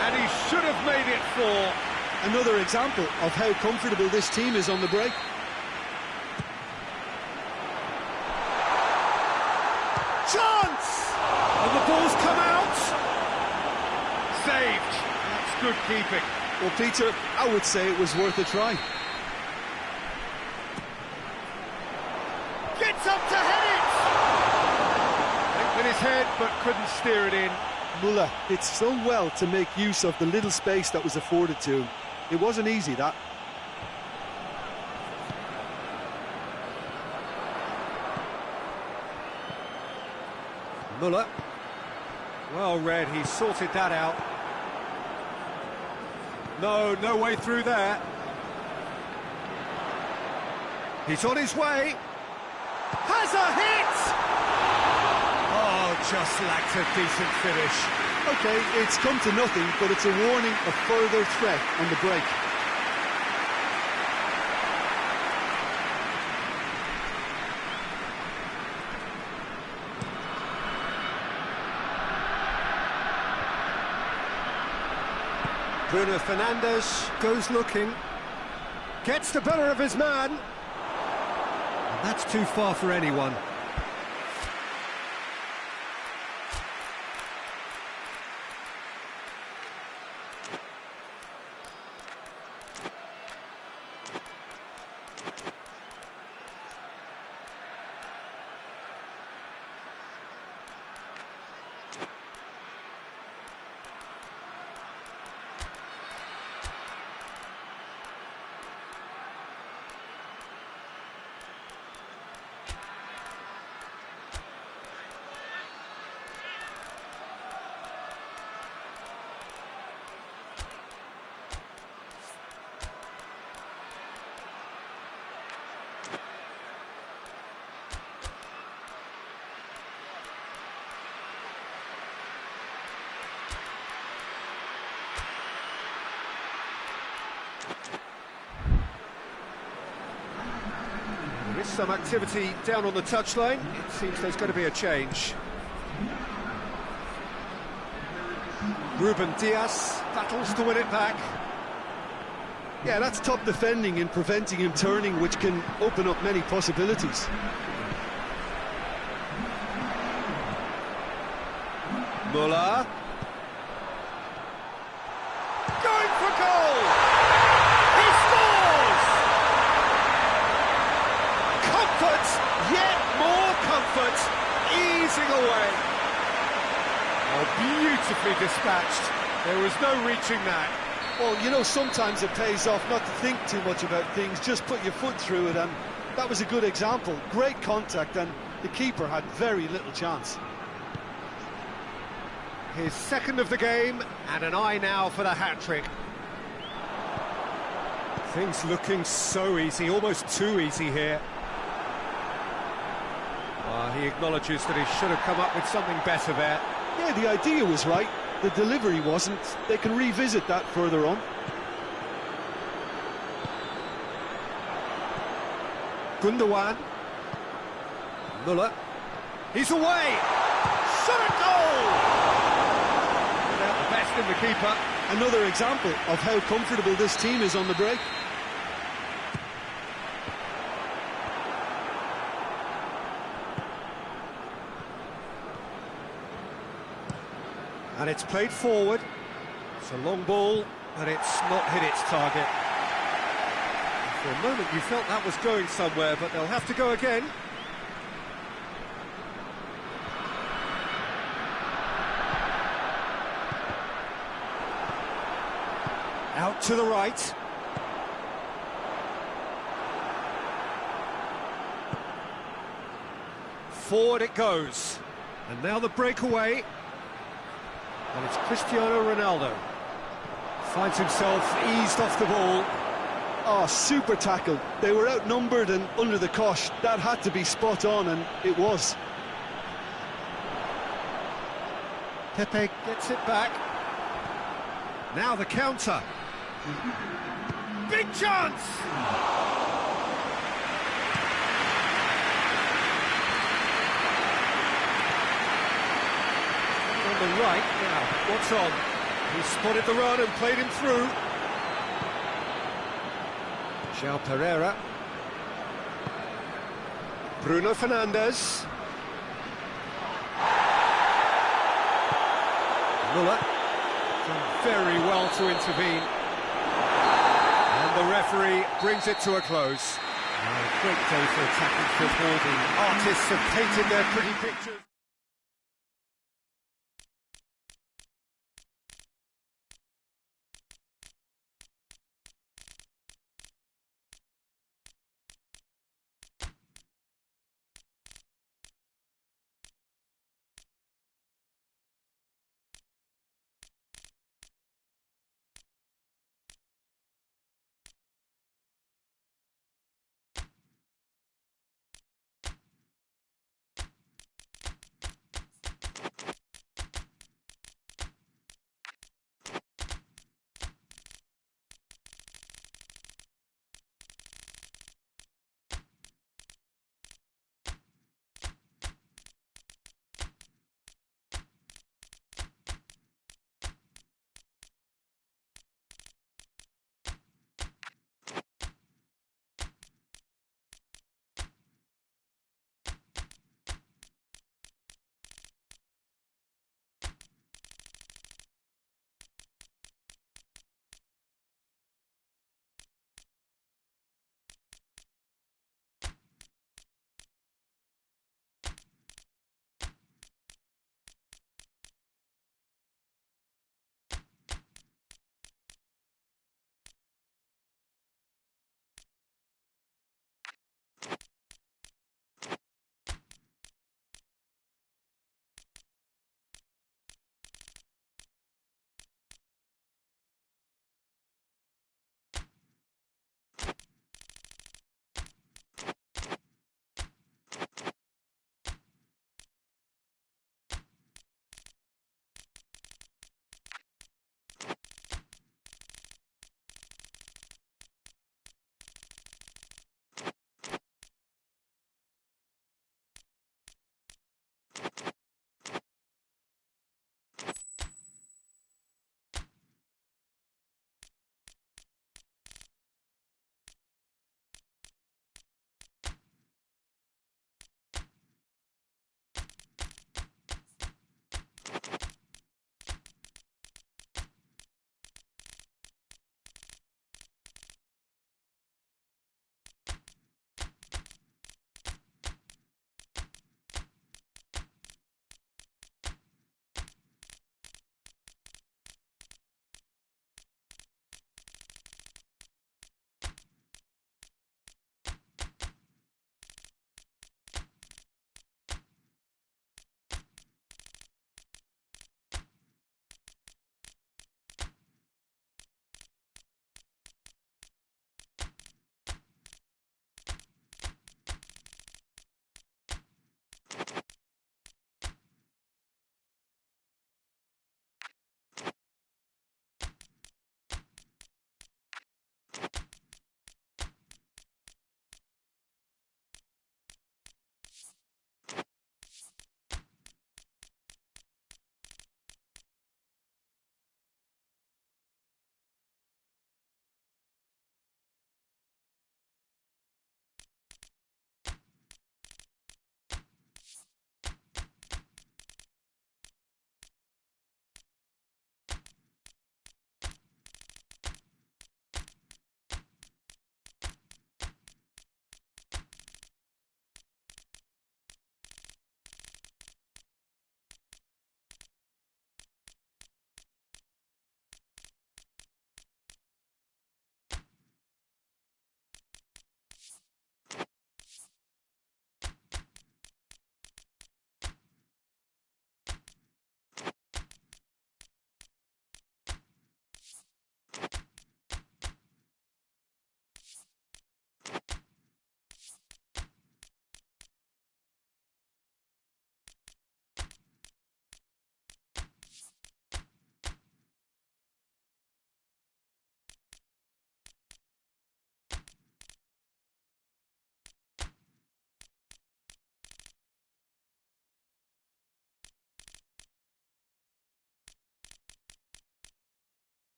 Speaker 1: And he should have made it 4.
Speaker 2: Another example of how comfortable this team is on the break.
Speaker 1: Chance! And the ball's come out. Saved. That's good keeping.
Speaker 2: Well, Peter, I would say it was worth a try.
Speaker 1: Gets up to head it! Went with his head, but couldn't steer it in.
Speaker 2: Muller did so well to make use of the little space that was afforded to him. It wasn't easy, that.
Speaker 1: Muller. Well read, he sorted that out. No way through there. He's on his way. Has a hit! Oh, just lacked a decent finish.
Speaker 2: Okay, it's come to nothing, but it's a warning of further threat on the break.
Speaker 1: Bruno Fernandes goes looking, gets the better of his man, and that's too far for anyone. There is some activity down on the touchline. It seems there's going to be a change. Ruben Dias battles to win it back.
Speaker 2: Yeah, that's top defending and preventing him turning, which can open up many possibilities.
Speaker 1: Muller. Going for goal! He scores! Comfort, yet more comfort, easing away. Oh, beautifully dispatched. There was no reaching that.
Speaker 2: Well, you know, sometimes it pays off not to think too much about things, just put your foot through it, and that was a good example. Great contact, and the keeper had very little chance.
Speaker 1: His second of the game, and an eye now for the hat-trick. Things looking so easy, almost too easy here. He acknowledges that he should have come up with something better there.
Speaker 2: Yeah, the idea was right, the delivery wasn't. They can revisit that further on.
Speaker 1: Doan. Muller. He's away! Shot at goal! Without the best in the keeper.
Speaker 2: Another example of how comfortable this team is on the break.
Speaker 1: And it's played forward. It's a long ball, but it's not hit its target. For a moment you felt that was going somewhere, but they'll have to go again. Out to the right. Forward it goes. And now the breakaway. And it's Cristiano Ronaldo. Finds himself eased off the ball.
Speaker 2: Oh, super tackle. They were outnumbered and under the cosh. That had to be spot on, and it was.
Speaker 1: Pepe gets it back. Now the counter. Big chance! the right. Now, what's on? He spotted the run and played him through. João Pereira. Bruno Fernandes. Muller. Done very well to intervene. And the referee brings it to a close. Great day for attacking football. The artists have painted their pretty pictures.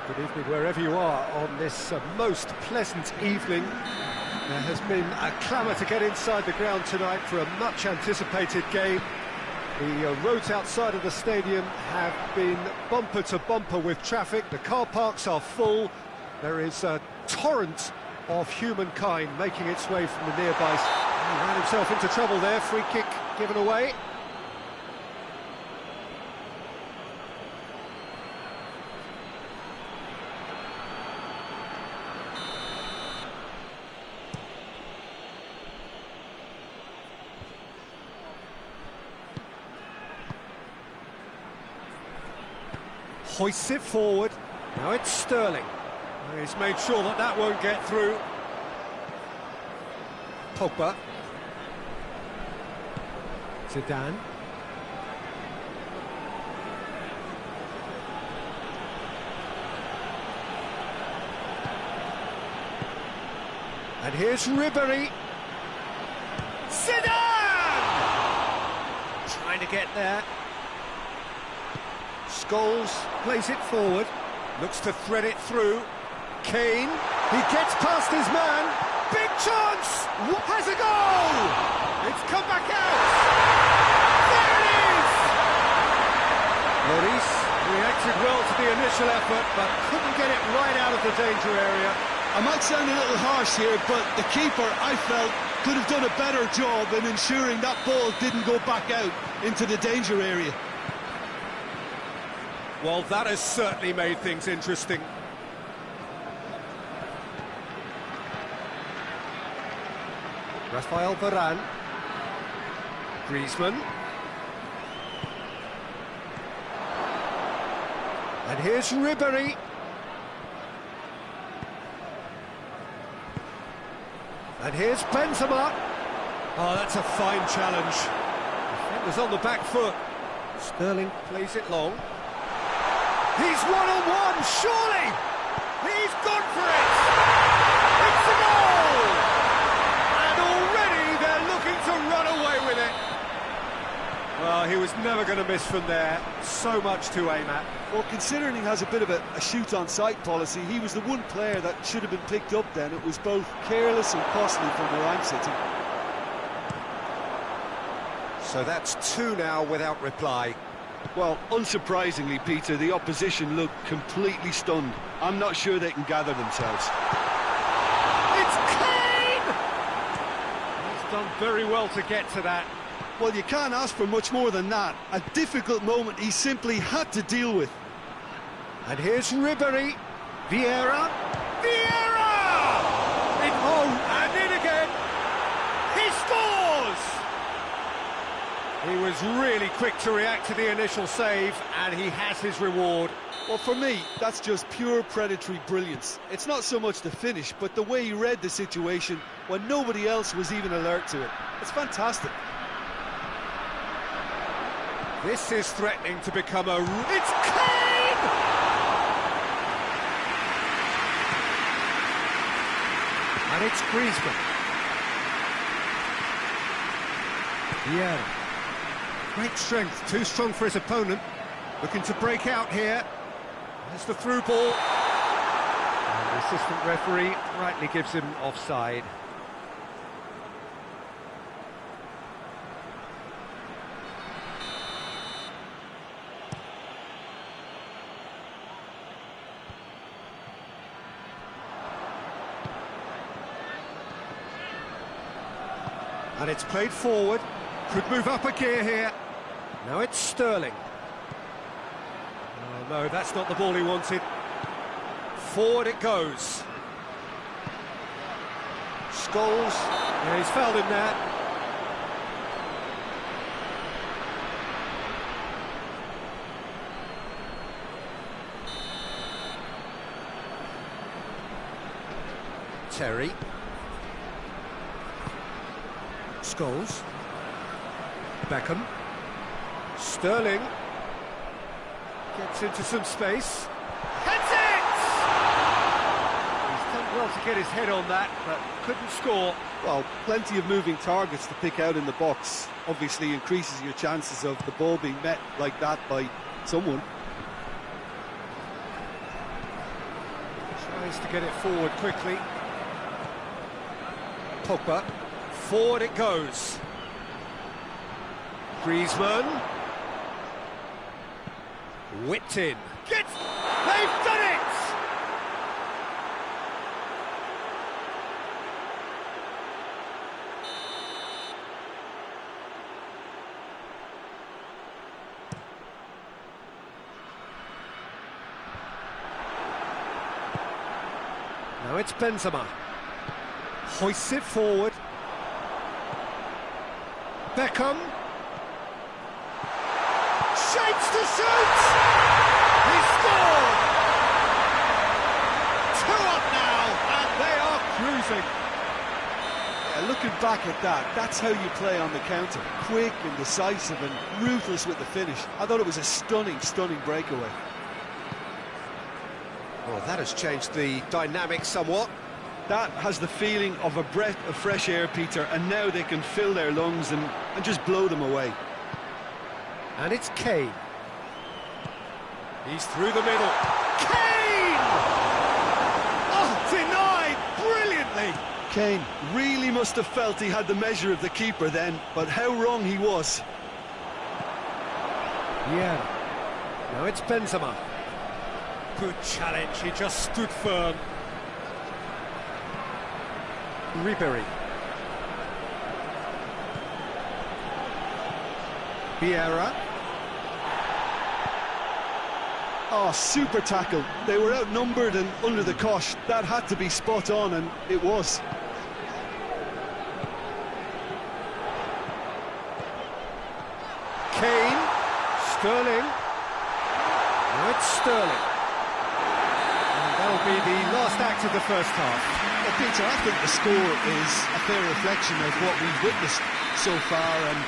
Speaker 1: Good evening wherever you are on this most pleasant evening. There has been a clamour to get inside the ground tonight for a much-anticipated game. The roads outside of the stadium have been bumper to bumper with traffic. The car parks are full. There is a torrent of humankind making its way from the nearby. He ran himself into trouble there. Free kick given away. Hoists it forward. Now it's Sterling. He's made sure that that won't get through. Pogba. Zidane. And here's Ribéry. Zidane! Trying to get there. Scholes plays it forward, looks to thread it through. Kane, he gets past his man. Big chance! Has a goal! It's come back out! There it is! Lloris reacted well to the initial effort, but couldn't get it right out of the danger area.
Speaker 2: I might sound a little harsh here, but the keeper, I felt, could have done a better job in ensuring that ball didn't go back out into the danger area.
Speaker 1: Well, that has certainly made things interesting. Raphael Varane. Griezmann. And here's Ribéry. And here's Benzema. Oh, that's a fine challenge. It was on the back foot. Sterling plays it long. He's one-on-one, surely! He's gone for it! It's a goal! And already they're looking to run away with it. Well, he was never going to miss from there. So much to aim at.
Speaker 2: Well, considering he has a bit of a shoot-on-sight policy, he was the one player that should have been picked up then. It was both careless and costly from where I'm sitting.
Speaker 1: So that's two now without reply.
Speaker 2: Well, unsurprisingly, Peter, the opposition look completely stunned. I'm not sure they can gather themselves.
Speaker 1: It's Kane! He's done very well to get to that.
Speaker 2: Well, you can't ask for much more than that. A difficult moment he simply had to deal with.
Speaker 1: And here's Ribéry. Vieira. Vieira! And in again. He scores! He was really quick to react to the initial save, and he has his reward.
Speaker 2: Well, for me, that's just pure predatory brilliance. It's not so much the finish, but the way he read the situation when nobody else was even alert to it. It's fantastic.
Speaker 1: This is threatening to become a... It's Kane! And it's Griezmann. Dien. Great strength, too strong for his opponent. Looking to break out here. There's the through ball. And the assistant referee rightly gives him offside. And it's played forward. Could move up a gear here. Now it's Sterling. Oh no, that's not the ball he wanted. Forward it goes. Scholes. Yeah, he's fouled him there. Terry. Scholes. Beckham. Sterling. Gets into some space. Heads it! He's done well to get his head on that, but couldn't score.
Speaker 2: Well, plenty of moving targets to pick out in the box. Obviously increases your chances of the ball being met like that by someone.
Speaker 1: Managed to get it forward quickly. Pogba. Forward it goes. Griezmann. Whipped in. They've done it! Now it's Benzema. Hoists it forward. Beckham. Shapes to shoot! He scored! 2 up now, and they are cruising.
Speaker 2: Yeah, looking back at that, that's how you play on the counter. Quick and decisive and ruthless with the finish. I thought it was a stunning, stunning breakaway.
Speaker 1: Well, that has changed the dynamic somewhat.
Speaker 2: That has the feeling of a breath of fresh air, Peter, and now they can fill their lungs and just blow them away.
Speaker 1: And it's Kane. He's through the middle. Kane! Oh, denied brilliantly.
Speaker 2: Kane really must have felt he had the measure of the keeper then, but how wrong he was.
Speaker 1: Yeah. Now it's Benzema. Good challenge, he just stood firm. Ribery. Vieira.
Speaker 2: Oh, super tackle. They were outnumbered and under the cosh. That had to be spot on, and it was.
Speaker 1: Kane. Sterling. Now it's Sterling. And that'll be the last act of the first half.
Speaker 2: Well, Peter, I think the score is a fair reflection of what we've witnessed so far, and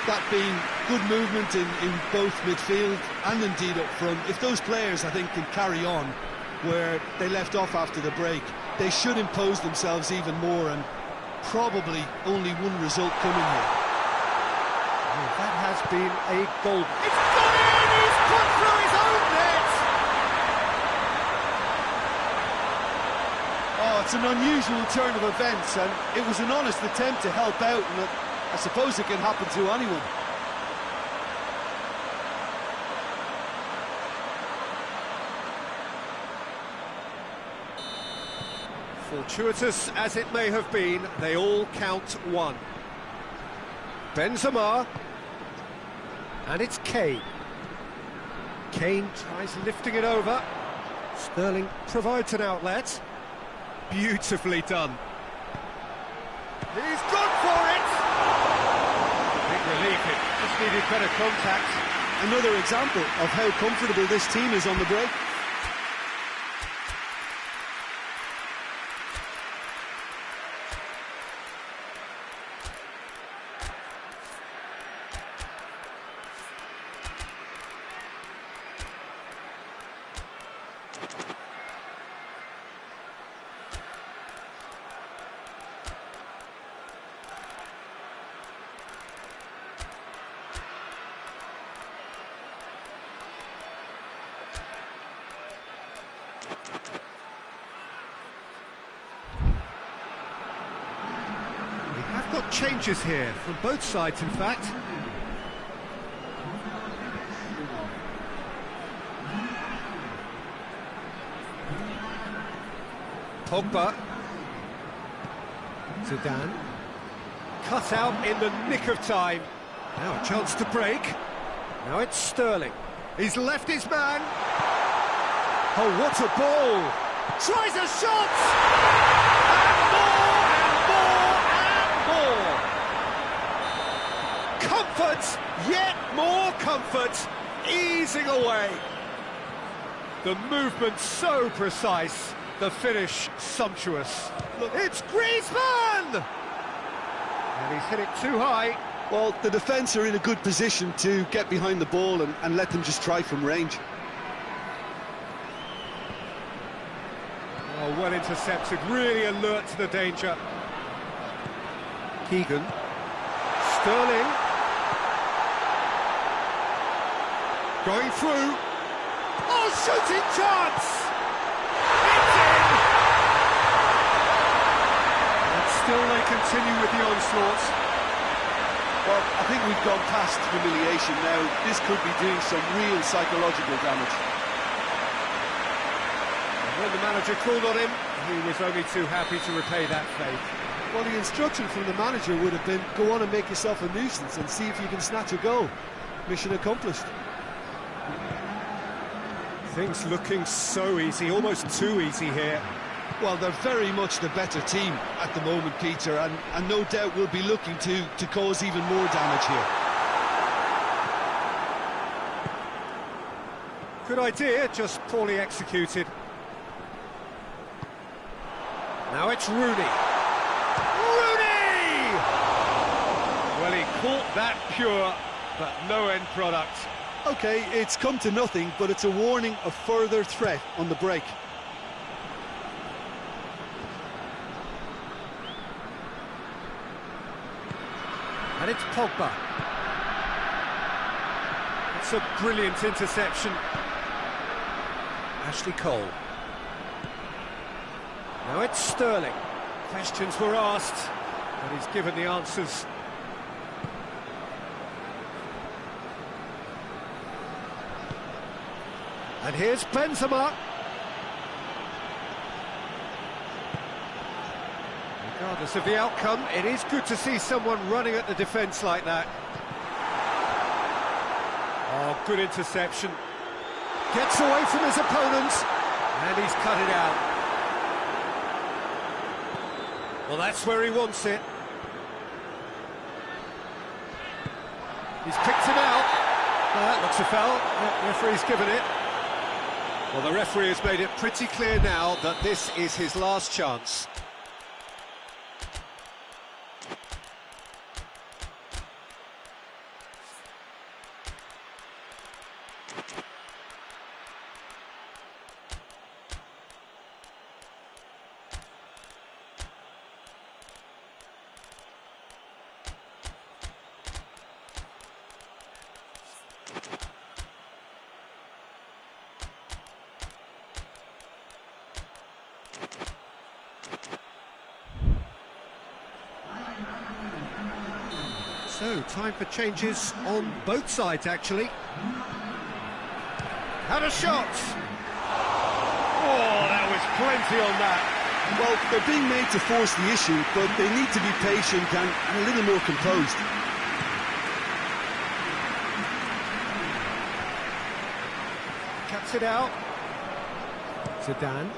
Speaker 2: that being good movement in both midfield and indeed up front. If those players, I think, can carry on where they left off after the break, they should impose themselves even more, and probably only one result coming here.
Speaker 1: Oh, that has been a goal. It's gone in! He's put through his own net!
Speaker 2: Oh, it's an unusual turn of events, and it was an honest attempt to help out, and I suppose it can happen to anyone.
Speaker 1: Fortuitous as it may have been, they all count one. Benzema. And it's Kane. Kane tries lifting it over. Sterling provides an outlet. Beautifully done. He's gone for it! Big relief, it just needed better contact.
Speaker 2: Another example of how comfortable this team is on the break.
Speaker 1: Got changes here from both sides, in fact. Pogba. Zidane. Cut out in the nick of time. Now a chance to break. Now it's Sterling. He's left his man. Oh, what a ball! Tries a shot! And more! Comfort, yet more comfort, easing away. The movement so precise, the finish sumptuous. Look, it's Griezmann! And he's hit it too high.
Speaker 2: Well, the defence are in a good position to get behind the ball and let them just try from range.
Speaker 1: Oh, well intercepted, really alert to the danger. Keegan. Sterling. Going through. Oh, shooting chance! It's in! still they continue with the onslaughts.
Speaker 2: Well, I think we've gone past humiliation now. This could be doing some real psychological damage.
Speaker 1: And when the manager called on him, he was only too happy to repay that favour.
Speaker 2: Well, the instruction from the manager would have been, go on and make yourself a nuisance and see if you can snatch a goal. Mission accomplished.
Speaker 1: Things looking so easy, almost too easy here.
Speaker 2: Well, they're very much the better team at the moment, Peter, and no doubt will be looking to cause even more damage here.
Speaker 1: Good idea, just poorly executed. Now it's Rooney. Rooney! Well, he caught that pure, but no end product.
Speaker 2: OK, it's come to nothing, but it's a warning of further threat on the break.
Speaker 1: And it's Pogba. It's a brilliant interception. Ashley Cole. Now it's Sterling. Questions were asked, but he's given the answers. And here's Benzema. Regardless of the outcome, it is good to see someone running at the defence like that. Oh, good interception. Gets away from his opponent, and he's cut it out. Well, that's where he wants it. He's picked him out. That looks a foul. The referee's given it. Well, the referee has made it pretty clear now that this is his last chance. So, time for changes on both sides, actually. Had a shot! Oh, that was plenty on that.
Speaker 2: Well, they're being made to force the issue, but they need to be patient and a little more composed.
Speaker 1: Cuts it out. Zidane.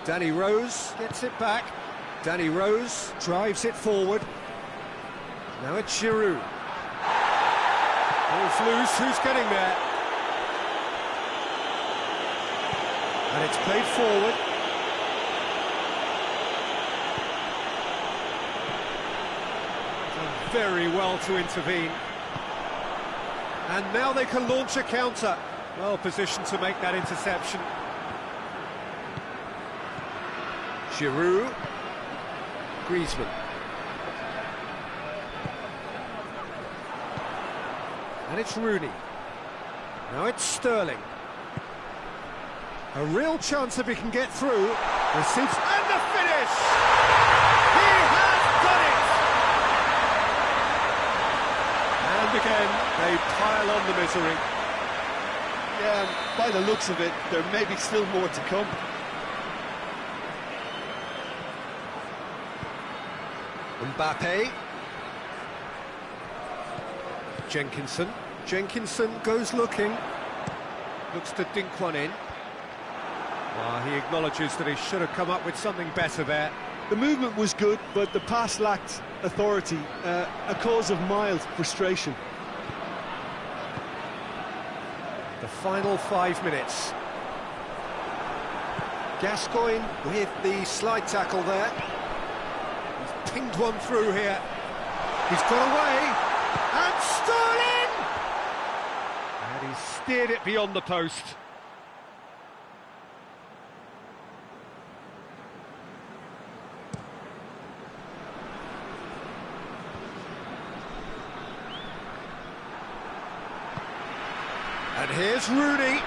Speaker 1: Danny Rose gets it back. Danny Rose drives it forward. Now it's Giroud. Ball's loose, who's getting there? And it's played forward. Done very well to intervene. And now they can launch a counter. Well positioned to make that interception. Giroud. Griezmann. And it's Rooney. Now it's Sterling. A real chance if he can get through. Receives and the finish! He has done it! And again, they pile on the misery.
Speaker 2: Yeah, and by the looks of it, there may be still more to come.
Speaker 1: Mbappe. Jenkinson goes looking. Looks to dink one in. He acknowledges that he should have come up with something better there.
Speaker 2: The movement was good, but the pass lacked authority, a cause of mild frustration.
Speaker 1: The final 5 minutes. Gascoigne with the slide tackle there. He's pinged one through here. He's got away. And Sterling! And he steered it beyond the post. And here's Rooney.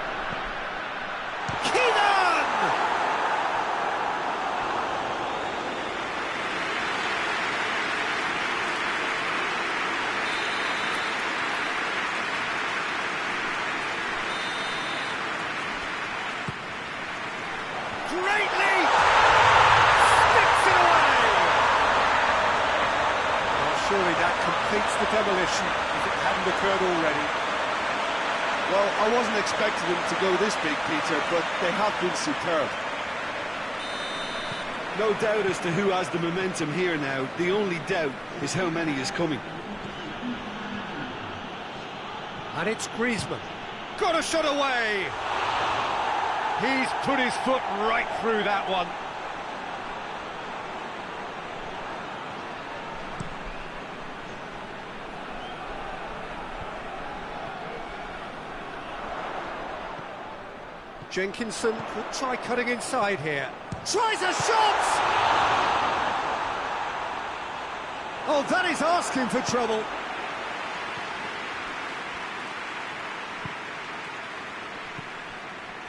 Speaker 1: greatly! Sticks it away! Well, surely that completes the demolition if it hadn't occurred already.
Speaker 2: Well, I wasn't expecting them to go this big, Peter, but they have been superb. No doubt as to who has the momentum here now. The only doubt is how many is coming.
Speaker 1: And it's Griezmann. Got a shot away! He's put his foot right through that one. Jenkinson could try cutting inside here. Tries a shot! Oh, that is asking for trouble.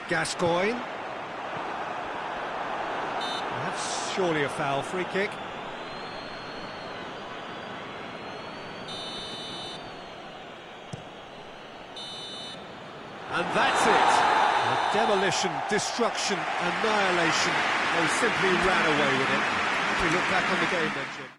Speaker 1: Gascoigne. That's surely a foul, free kick. And that's it. Demolition, destruction, annihilation. They simply ran away with it. We look back on the game then, Jim.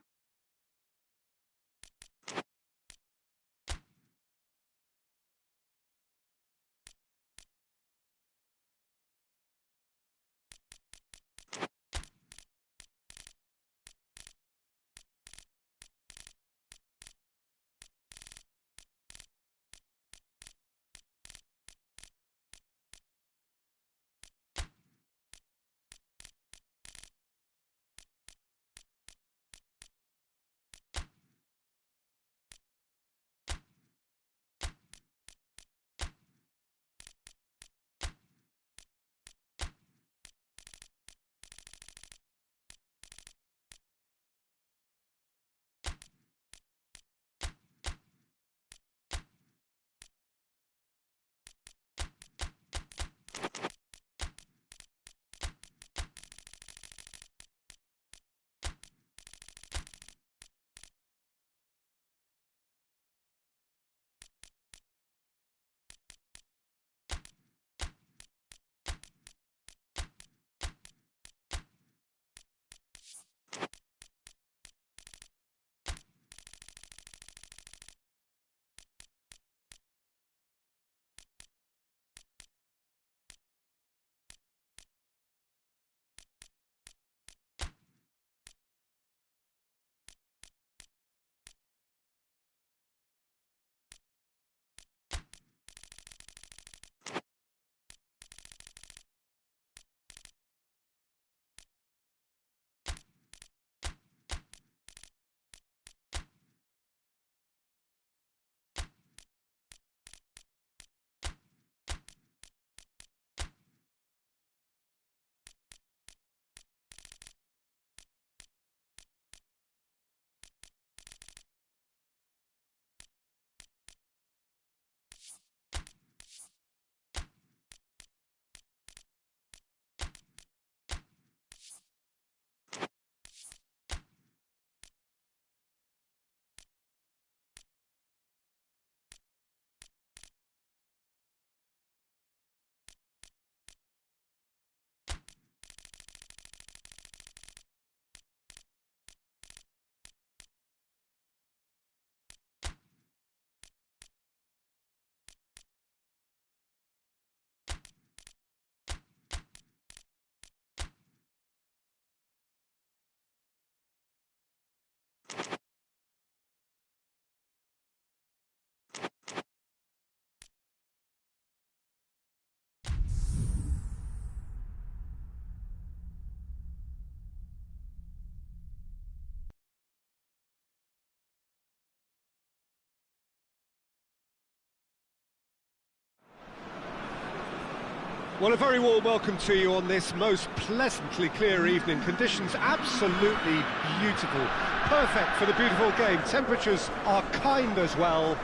Speaker 1: Well, a very warm welcome to you on this most pleasantly clear evening. Conditions absolutely beautiful. Perfect for the beautiful game. Temperatures are kind as well.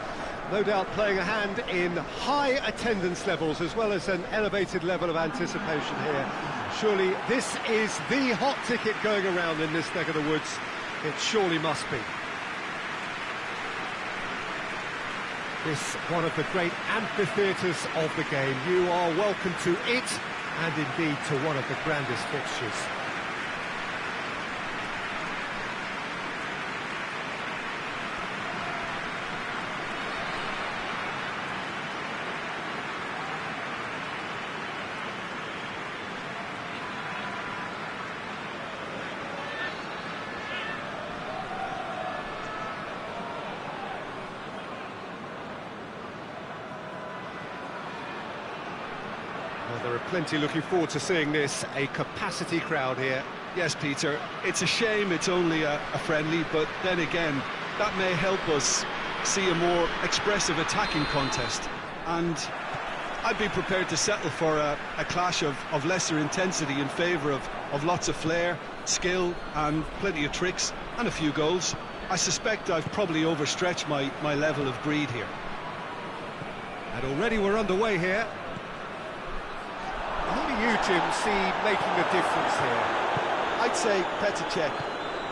Speaker 1: No doubt playing a hand in high attendance levels as well as an elevated level of anticipation here. Surely this is the hot ticket going around in this neck of the woods. It surely must be. This one of the great amphitheatres of the game. You are welcome to it, and indeed to one of the grandest fixtures. Well, there are plenty looking forward to seeing this, a capacity crowd here.
Speaker 2: Yes, Peter, it's a shame it's only a friendly, but then again, that may help us see a more expressive attacking contest. And I'd be prepared to settle for a clash of lesser intensity in favour of lots of flair, skill, and plenty of tricks, and a few goals. I suspect I've probably overstretched my level of greed here.
Speaker 1: And already we're underway here. Who do you, Jim, see making a difference here?
Speaker 3: I'd say PESJOKER-Chau.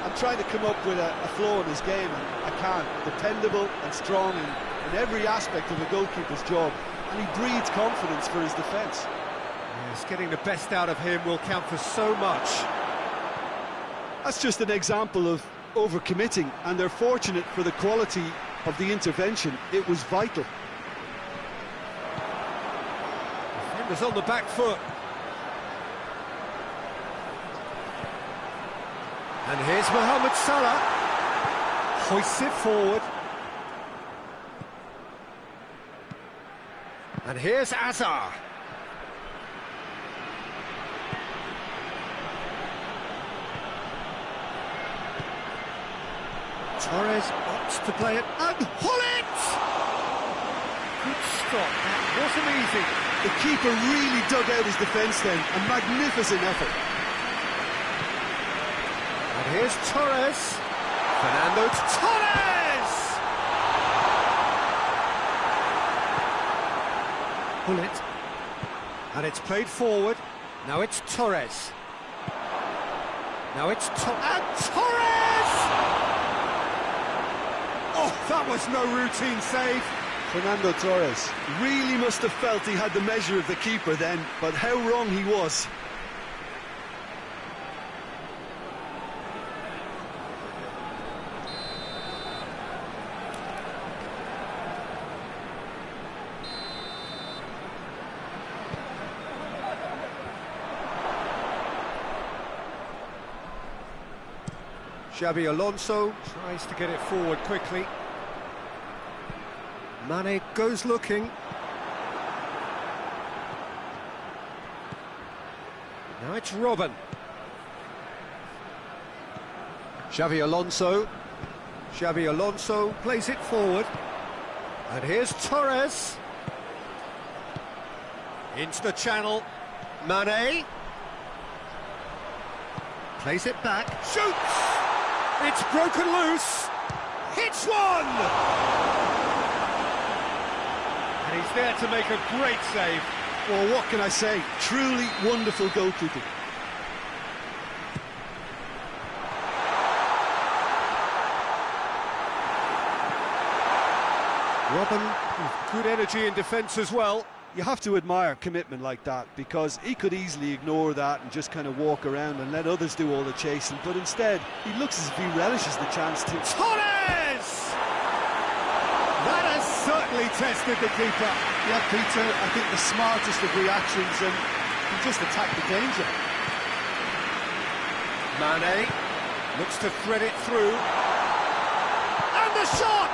Speaker 3: I'm trying to come up with a flaw in his game, and I can't. Dependable and strong in every aspect of a goalkeeper's job, and he breeds confidence for his defence.
Speaker 1: Yes, getting the best out of him will count for so much.
Speaker 2: That's just an example of overcommitting, and they're fortunate for the quality of the intervention. It was vital.
Speaker 1: Defenders on the back foot. And here's Mohamed Salah. Hoists it forward. And here's Azar. Torres opts to play it, and Hullet! Good stop, that wasn't easy.
Speaker 2: The keeper really dug out his defence then, a magnificent effort.
Speaker 1: And here's Torres. Fernando Torres! Hullet. And it's played forward. Now it's Torres. Now it's and Torres! Oh, that was no routine save.
Speaker 2: Fernando Torres really must have felt he had the measure of the keeper then, but how wrong he was.
Speaker 1: Xabi Alonso tries to get it forward quickly. Mane goes looking. Now it's Robben. Xabi Alonso. Xabi Alonso plays it forward. And here's Torres. Into the channel. Mane. Plays it back. Shoots! It's broken loose. Hits one! And he's there to make a great save.
Speaker 2: Well, what can I say? Truly wonderful goalkeeping.
Speaker 1: Robben with good energy in defence as well.
Speaker 2: You have to admire commitment like that, because he could easily ignore that and just kind of walk around and let others do all the chasing, but instead he looks as if he relishes the chance to.
Speaker 1: Torres! That has certainly tested the keeper.
Speaker 3: Yeah, Peter, I think the smartest of reactions, and he just attacked the danger.
Speaker 1: Mane looks to thread it through. And the shot!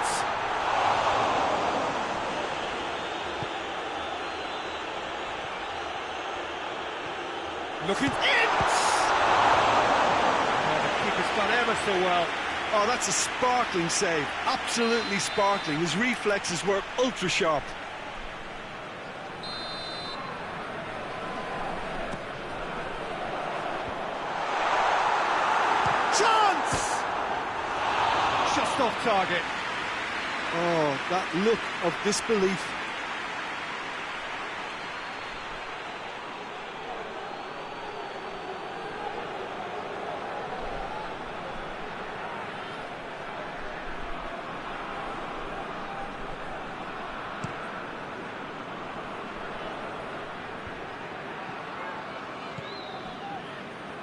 Speaker 1: Looking in! Oh, the keeper's done ever so well.
Speaker 2: Oh, that's a sparkling save. Absolutely sparkling. His reflexes were ultra sharp.
Speaker 1: Chance! Just off target.
Speaker 2: Oh, that look of disbelief.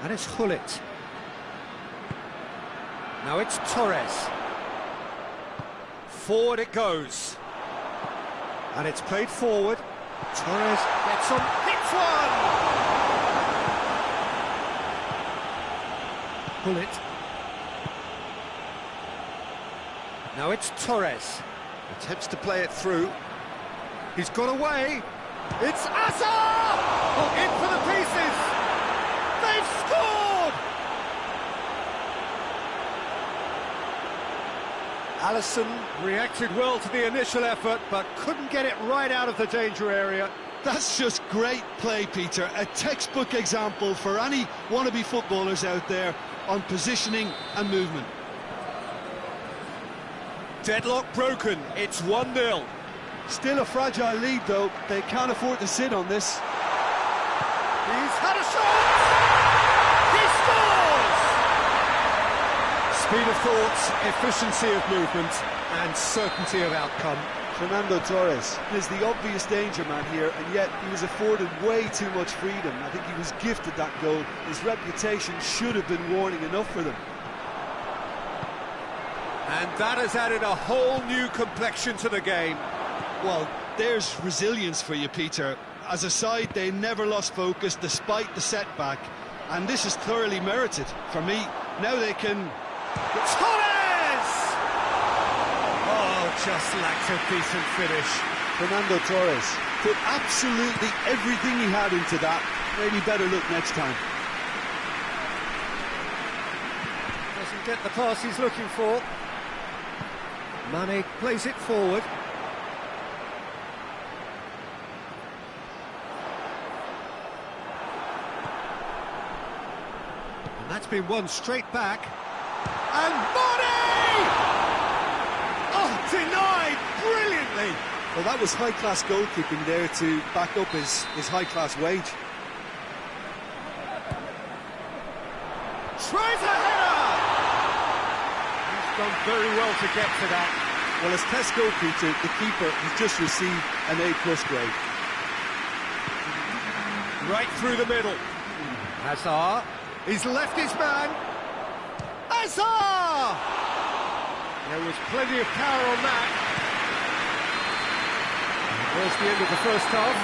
Speaker 1: And it's Hullet. Now it's Torres. Forward it goes. And it's played forward. Torres gets on, hits one! Hullet. Now it's Torres. Attempts to play it through. He's got away. It's Asa! Oh, in for the pieces! They've scored! Alisson reacted well to the initial effort, but couldn't get it right out of the danger area.
Speaker 3: That's just great play, Peter. A textbook example for any wannabe footballers out there on positioning and movement.
Speaker 1: Deadlock broken, it's 1-0.
Speaker 3: Still a fragile lead, though. They can't afford to sit on this.
Speaker 1: He's had a shot! He scores! Speed of thought, efficiency of movement, and certainty of outcome.
Speaker 3: Fernando Torres is the obvious danger man here, and yet he was afforded way too much freedom. I think he was gifted that goal. His reputation should have been warning enough for them.
Speaker 1: And that has added a whole new complexion to the game.
Speaker 3: Well, there's resilience for you, Peter. As a side, they never lost focus despite the setback, and this is thoroughly merited. For me, now they can...
Speaker 1: Torres! Oh, just lacks a decent finish.
Speaker 3: Fernando Torres put absolutely everything he had into that. Maybe better look next time.
Speaker 1: Doesn't get the pass he's looking for. Mane plays it forward. And that's been won straight back. And Mane! Oh, denied brilliantly!
Speaker 3: Well, that was high-class goalkeeping there to back up his high-class wage.
Speaker 1: Tries a header! He's done very well to get to that.
Speaker 3: Well, as test goalkeeper, the keeper has just received an A+ grade.
Speaker 1: Right through the middle. Hazard, he's left his man. Hazard! There was plenty of power on that. There's the end of the first half.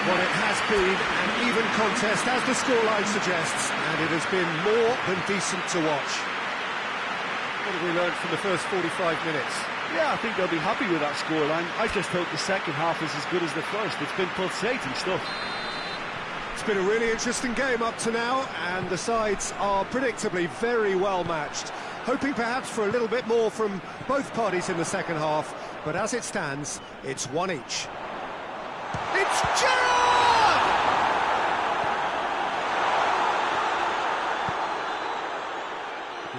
Speaker 1: What it has been an even contest, as the scoreline suggests, and it has been more than decent to watch. What have we learned from the first 45 minutes?
Speaker 2: Yeah, I think they'll be happy with that scoreline. I just hope the second half is as good as the first. It's been pulsating stuff.
Speaker 1: It's been a really interesting game up to now, and the sides are predictably very well matched. Hoping perhaps for a little bit more from both parties in the second half, but as it stands, it's one each. It's Gerrard!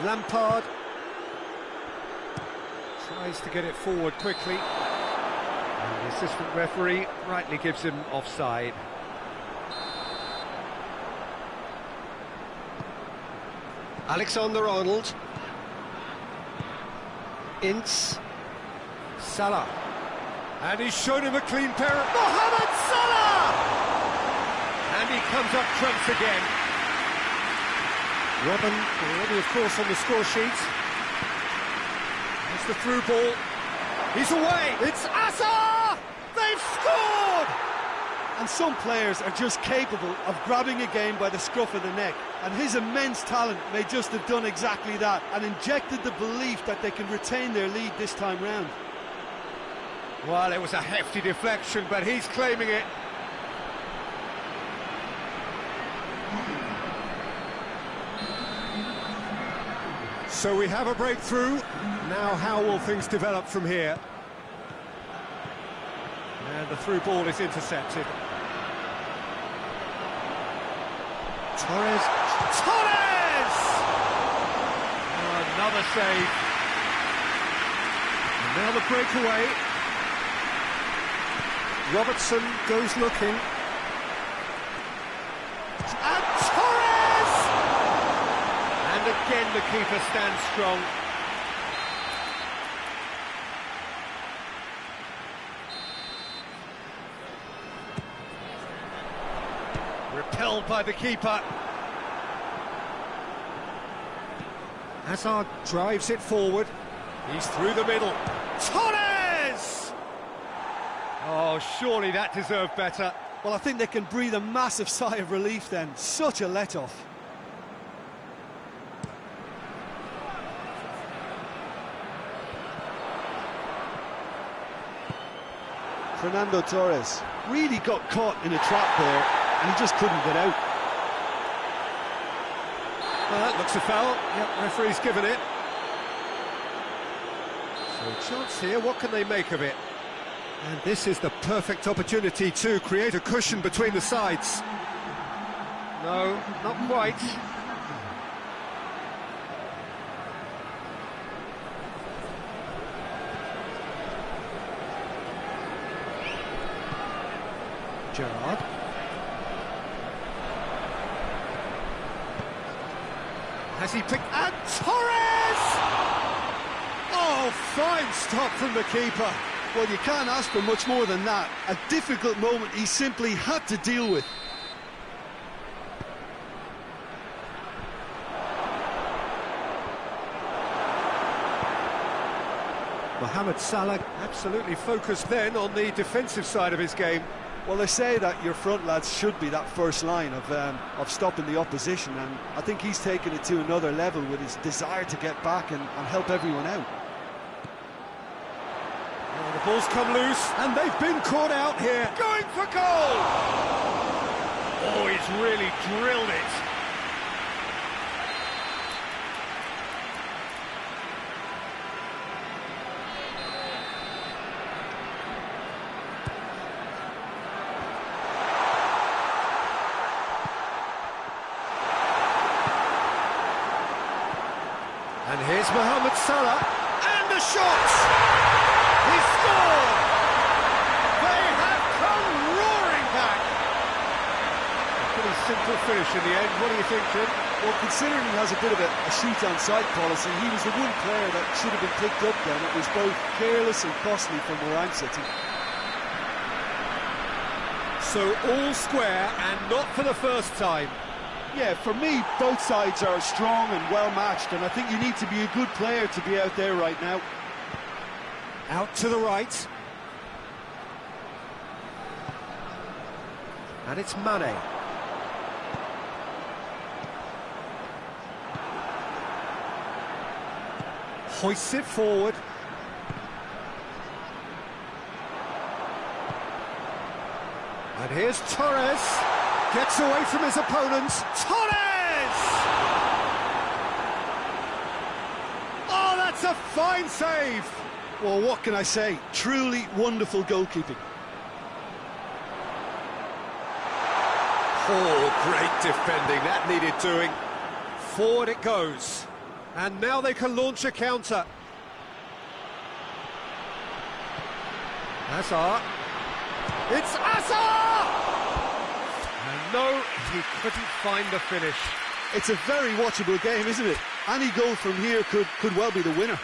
Speaker 1: Lampard tries to get it forward quickly, and the assistant referee rightly gives him offside. Alexander-Arnold. Ince. Salah. And he's shown him a clean pair of... Mohamed Salah! And he comes up trumps again. Robin already, of course, on the score sheet. There's the through ball. He's away. It's Asa! They've scored!
Speaker 3: And some players are just capable of grabbing a game by the scruff of the neck, and his immense talent may just have done exactly that and injected the belief that they can retain their lead this time round.
Speaker 1: Well, it was a hefty deflection, but he's claiming it. So we have a breakthrough. Now how will things develop from here? And the through ball is intercepted. Torres! Torres! Oh, another save. And now the breakaway. Robertson goes looking. And Torres! And again the keeper stands strong. Repelled by the keeper. Hazard drives it forward. He's through the middle. Torres! Oh, surely that deserved better.
Speaker 3: Well, I think they can breathe a massive sigh of relief then. Such a let-off. Fernando Torres really got caught in a trap there, and he just couldn't get out.
Speaker 1: Well, that looks a foul. Yep, referee's given it. So a chance here, what can they make of it? And this is the perfect opportunity to create a cushion between the sides. No, not quite. Gerrard. Has he picked... And Torres! Oh, fine stop from the keeper.
Speaker 3: Well, you can't ask for much more than that. A difficult moment he simply had to deal with.
Speaker 1: Mohamed Salah absolutely focused then on the defensive side of his game.
Speaker 3: Well, they say that your front lads should be that first line of stopping the opposition, and I think he's taken it to another level with his desire to get back and help everyone out.
Speaker 1: Oh, the ball's come loose, and they've been caught out here. Going for goal! Oh, he's really drilled it. And here's Mohamed Salah, and the shot! He scored! They have come roaring back! A pretty simple finish in the end, what do you think, Jim?
Speaker 3: Well, considering he has a bit of a shoot-on-sight policy, he was the one player that should have been picked up then. It was both careless and costly from where I'm sitting.
Speaker 1: So all square, and not for the first time.
Speaker 3: Yeah, for me, both sides are strong and well-matched, and I think you need to be a good player to be out there right now.
Speaker 1: Out to the right. And it's Mane. Hoists it forward. And here's Torres. Gets away from his opponents. Torres! Oh, that's a fine save!
Speaker 3: Well, what can I say? Truly wonderful goalkeeping.
Speaker 1: Oh, great defending. That needed doing. Forward it goes. And now they can launch a counter. Hazard. It's Hazard! And no, he couldn't find the finish.
Speaker 3: It's a very watchable game, isn't it? Any goal from here could well be the winner.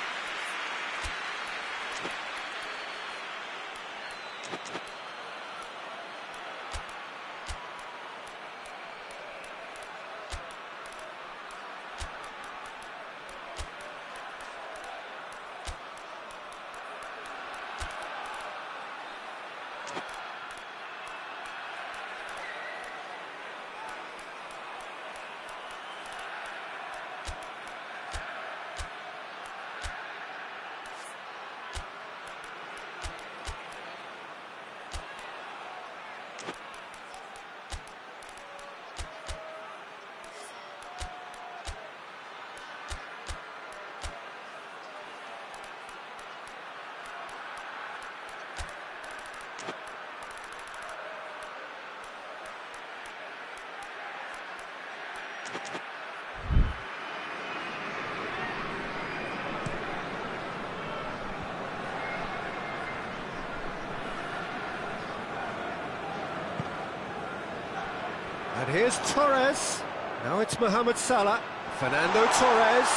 Speaker 1: And here's Torres. Now it's Mohamed Salah. Fernando Torres.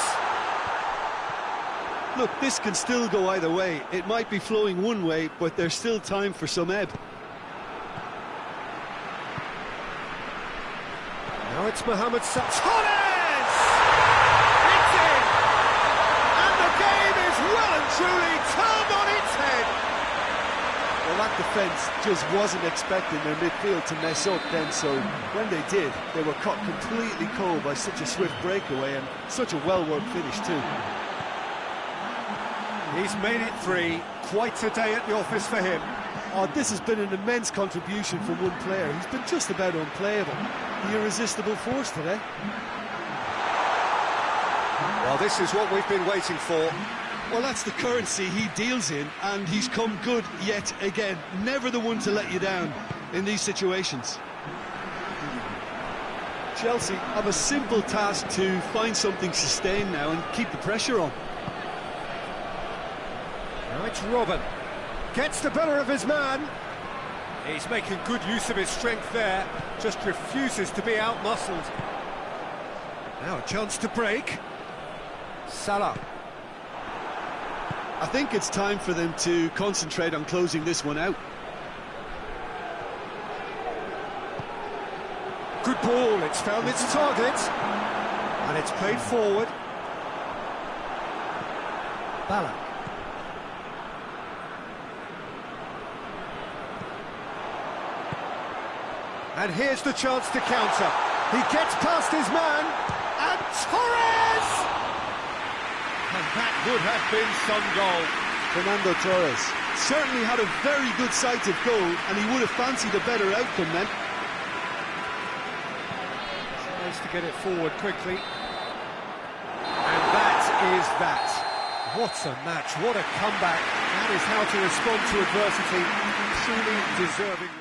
Speaker 3: Look, this can still go either way. It might be flowing one way, but there's still time for some ebb.
Speaker 1: Now it's Mohamed Salah. Torres! It's in! truly turned on its head.
Speaker 2: Well, that defence just wasn't expecting their midfield to mess up then, so when they did, they were caught completely cold by such a swift breakaway and such a well-worked finish too.
Speaker 1: He's made it 3. Quite a day at the office for him.
Speaker 2: Oh, this has been an immense contribution from one player. He's been just about unplayable. The irresistible force today.
Speaker 1: Well, this is what we've been waiting for.
Speaker 3: Well, that's the currency he deals in, and he's come good yet again. Never the one to let you down in these situations. Chelsea have a simple task to find something sustained now and keep the pressure on.
Speaker 1: Now it's Robin. Gets the better of his man. He's making good use of his strength there. Just refuses to be out-muscled. Now a chance to break. Salah.
Speaker 3: I think it's time for them to concentrate on closing this one out.
Speaker 1: Good ball, it's found its target. And it's played forward. Ballack. And here's the chance to counter. He gets past his man. And Torres! And that would have been some goal.
Speaker 3: Fernando Torres certainly had a very good sight of goal, and he would have fancied a better outcome then.
Speaker 1: Tries to get it forward quickly. And that is that. What a match, what a comeback. That is how to respond to adversity. Truly deserving.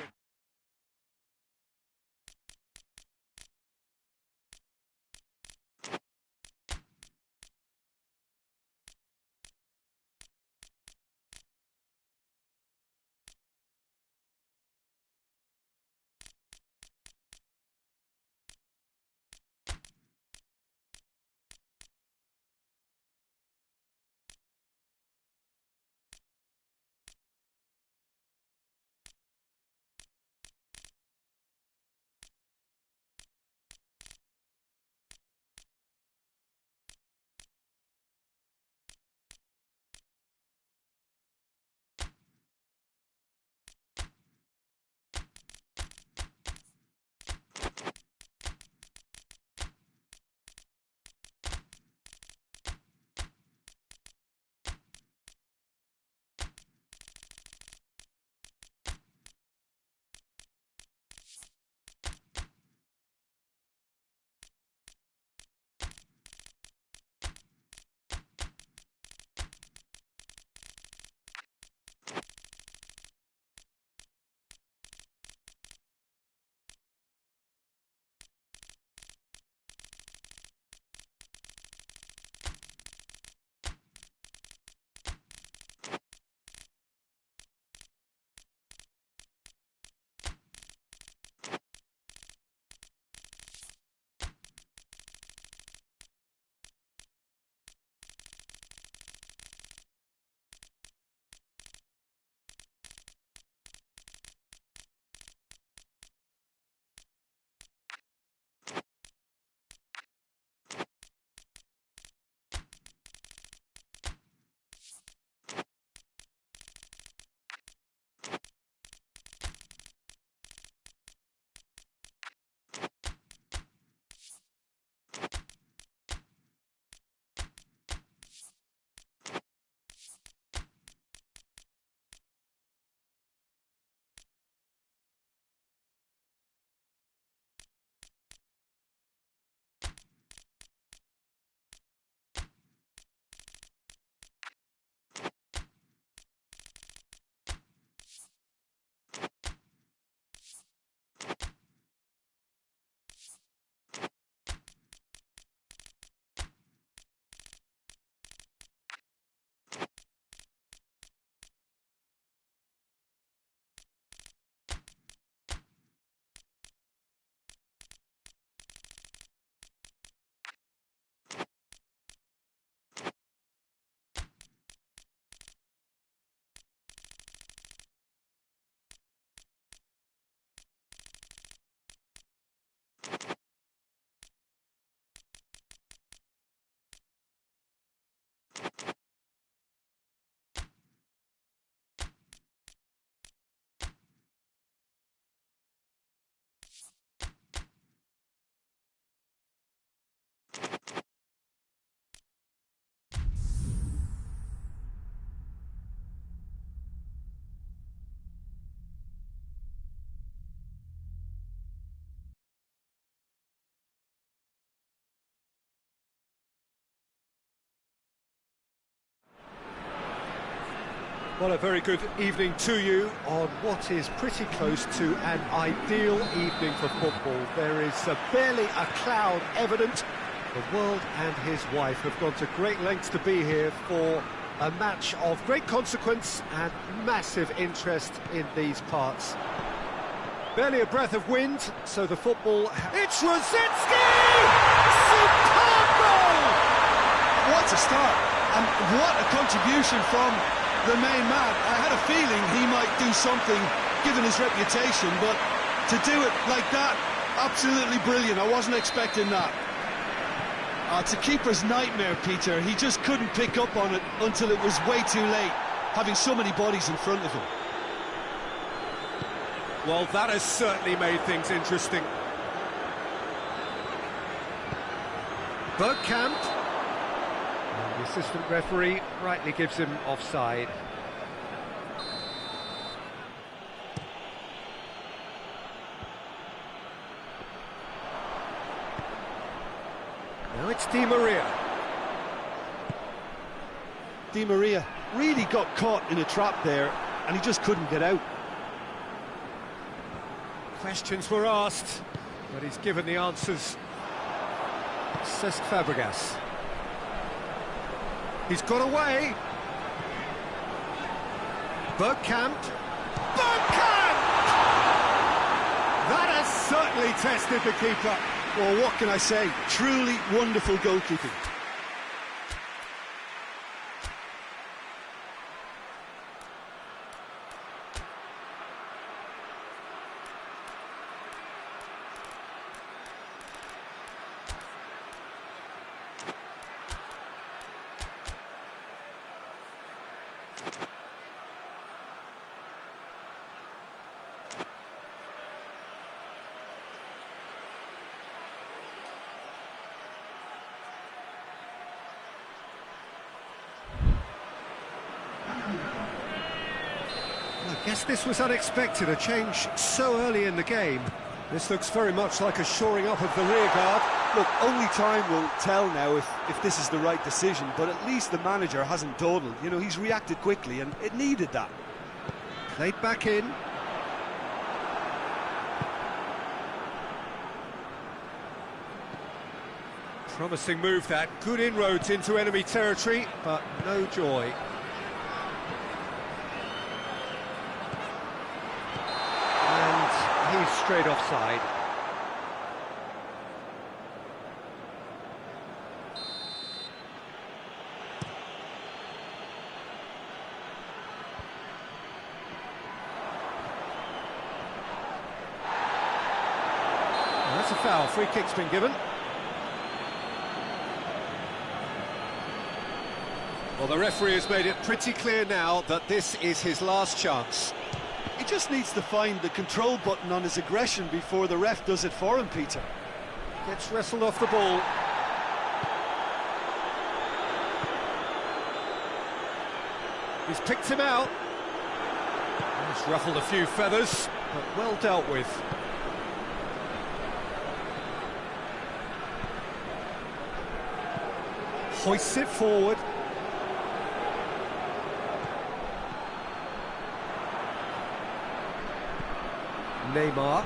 Speaker 1: Well, a very good evening to you on what is pretty close to an ideal evening for football. There is barely a cloud evident. The world and his wife have gone to great lengths to be here for a match of great consequence and massive interest in these parts. Barely a breath of wind, so the football... It's Rosicki! Superb goal!
Speaker 3: What a start, and what a contribution from the main man. I had a feeling he might do something, given his reputation, but to do it like that, absolutely brilliant. I wasn't expecting that. It's a keeper's nightmare, Peter. He just couldn't pick up on it until it was way too late, having so many bodies in front of him.
Speaker 1: Well, that has certainly made things interesting. Bergkamp. And the assistant referee rightly gives him offside. Now it's Di Maria.
Speaker 3: Di Maria really got caught in a trap there, and he just couldn't get out.
Speaker 1: Questions were asked, but he's given the answers. Cesc Fabregas. He's got away. Bergkamp. Bergkamp! That has certainly tested the keeper.
Speaker 3: Well, what can I say? Truly wonderful goalkeeping.
Speaker 1: I guess this was unexpected, a change so early in the game. This looks very much like a shoring up of the rear guard.
Speaker 3: Look, only time will tell now if this is the right decision, but at least the manager hasn't dawdled. You know, he's reacted quickly, and it needed that.
Speaker 1: Played back in. Promising move that, good inroads into enemy territory, but no joy. He's straight offside. Well, that's a foul. Free kick's been given. Well, the referee has made it pretty clear now that this is his last chance.
Speaker 3: He just needs to find the control button on his aggression before the ref does it for him, Peter.
Speaker 1: Gets wrestled off the ball. He's picked him out. He's ruffled a few feathers, but well dealt with. Hoists it forward. Neymar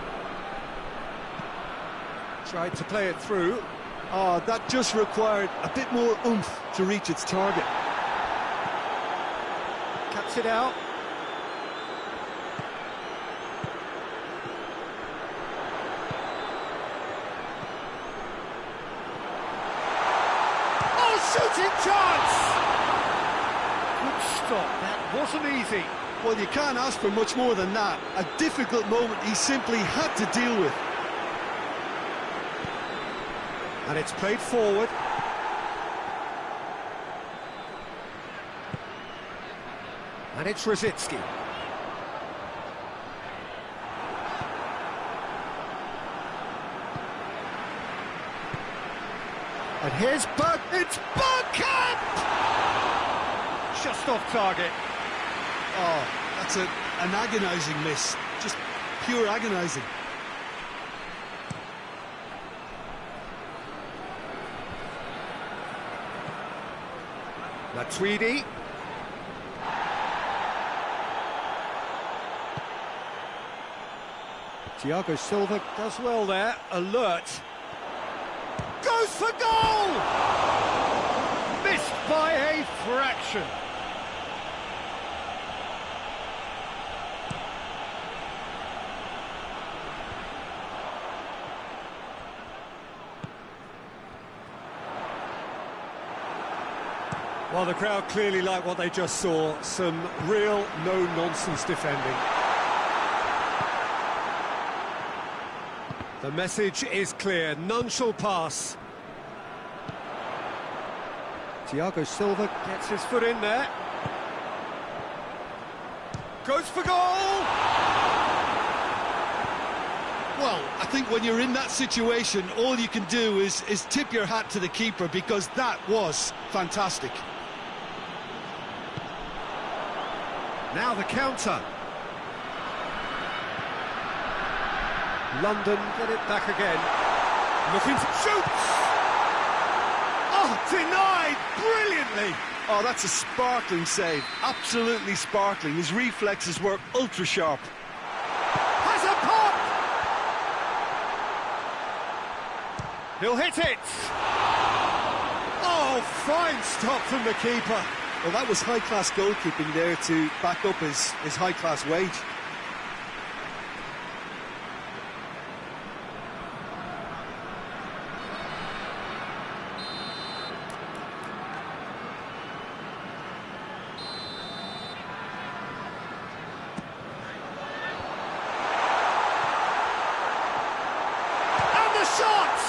Speaker 1: tried to play it through.
Speaker 3: Oh, that just required a bit more oomph to reach its target.
Speaker 1: Cuts it out. Oh, shooting chance! Good stop, that wasn't easy.
Speaker 3: Well, you can't ask for much more than that. A difficult moment he simply had to deal with.
Speaker 1: And it's played forward. And it's Rosicki. And here's it's Bergkamp! Just off target.
Speaker 3: Oh, that's an agonising miss. Just pure agonising.
Speaker 1: Matuidi. Thiago Silva does well there, alert. Goes for goal! Missed by a fraction. Well, the crowd clearly like what they just saw. Some real no-nonsense defending. The message is clear. None shall pass. Thiago Silva gets his foot in there. Goes for goal!
Speaker 3: Well, I think when you're in that situation, all you can do is tip your hat to the keeper, because that was fantastic.
Speaker 1: Now the counter. London get it back again. Looking to shoot! Oh, denied brilliantly!
Speaker 3: Oh, that's a sparkling save. Absolutely sparkling. His reflexes were ultra sharp.
Speaker 1: Has a pop! He'll hit it! Oh, fine stop from the keeper.
Speaker 3: Well, that was high-class goalkeeping there to back up his high-class wage.
Speaker 1: And the shot!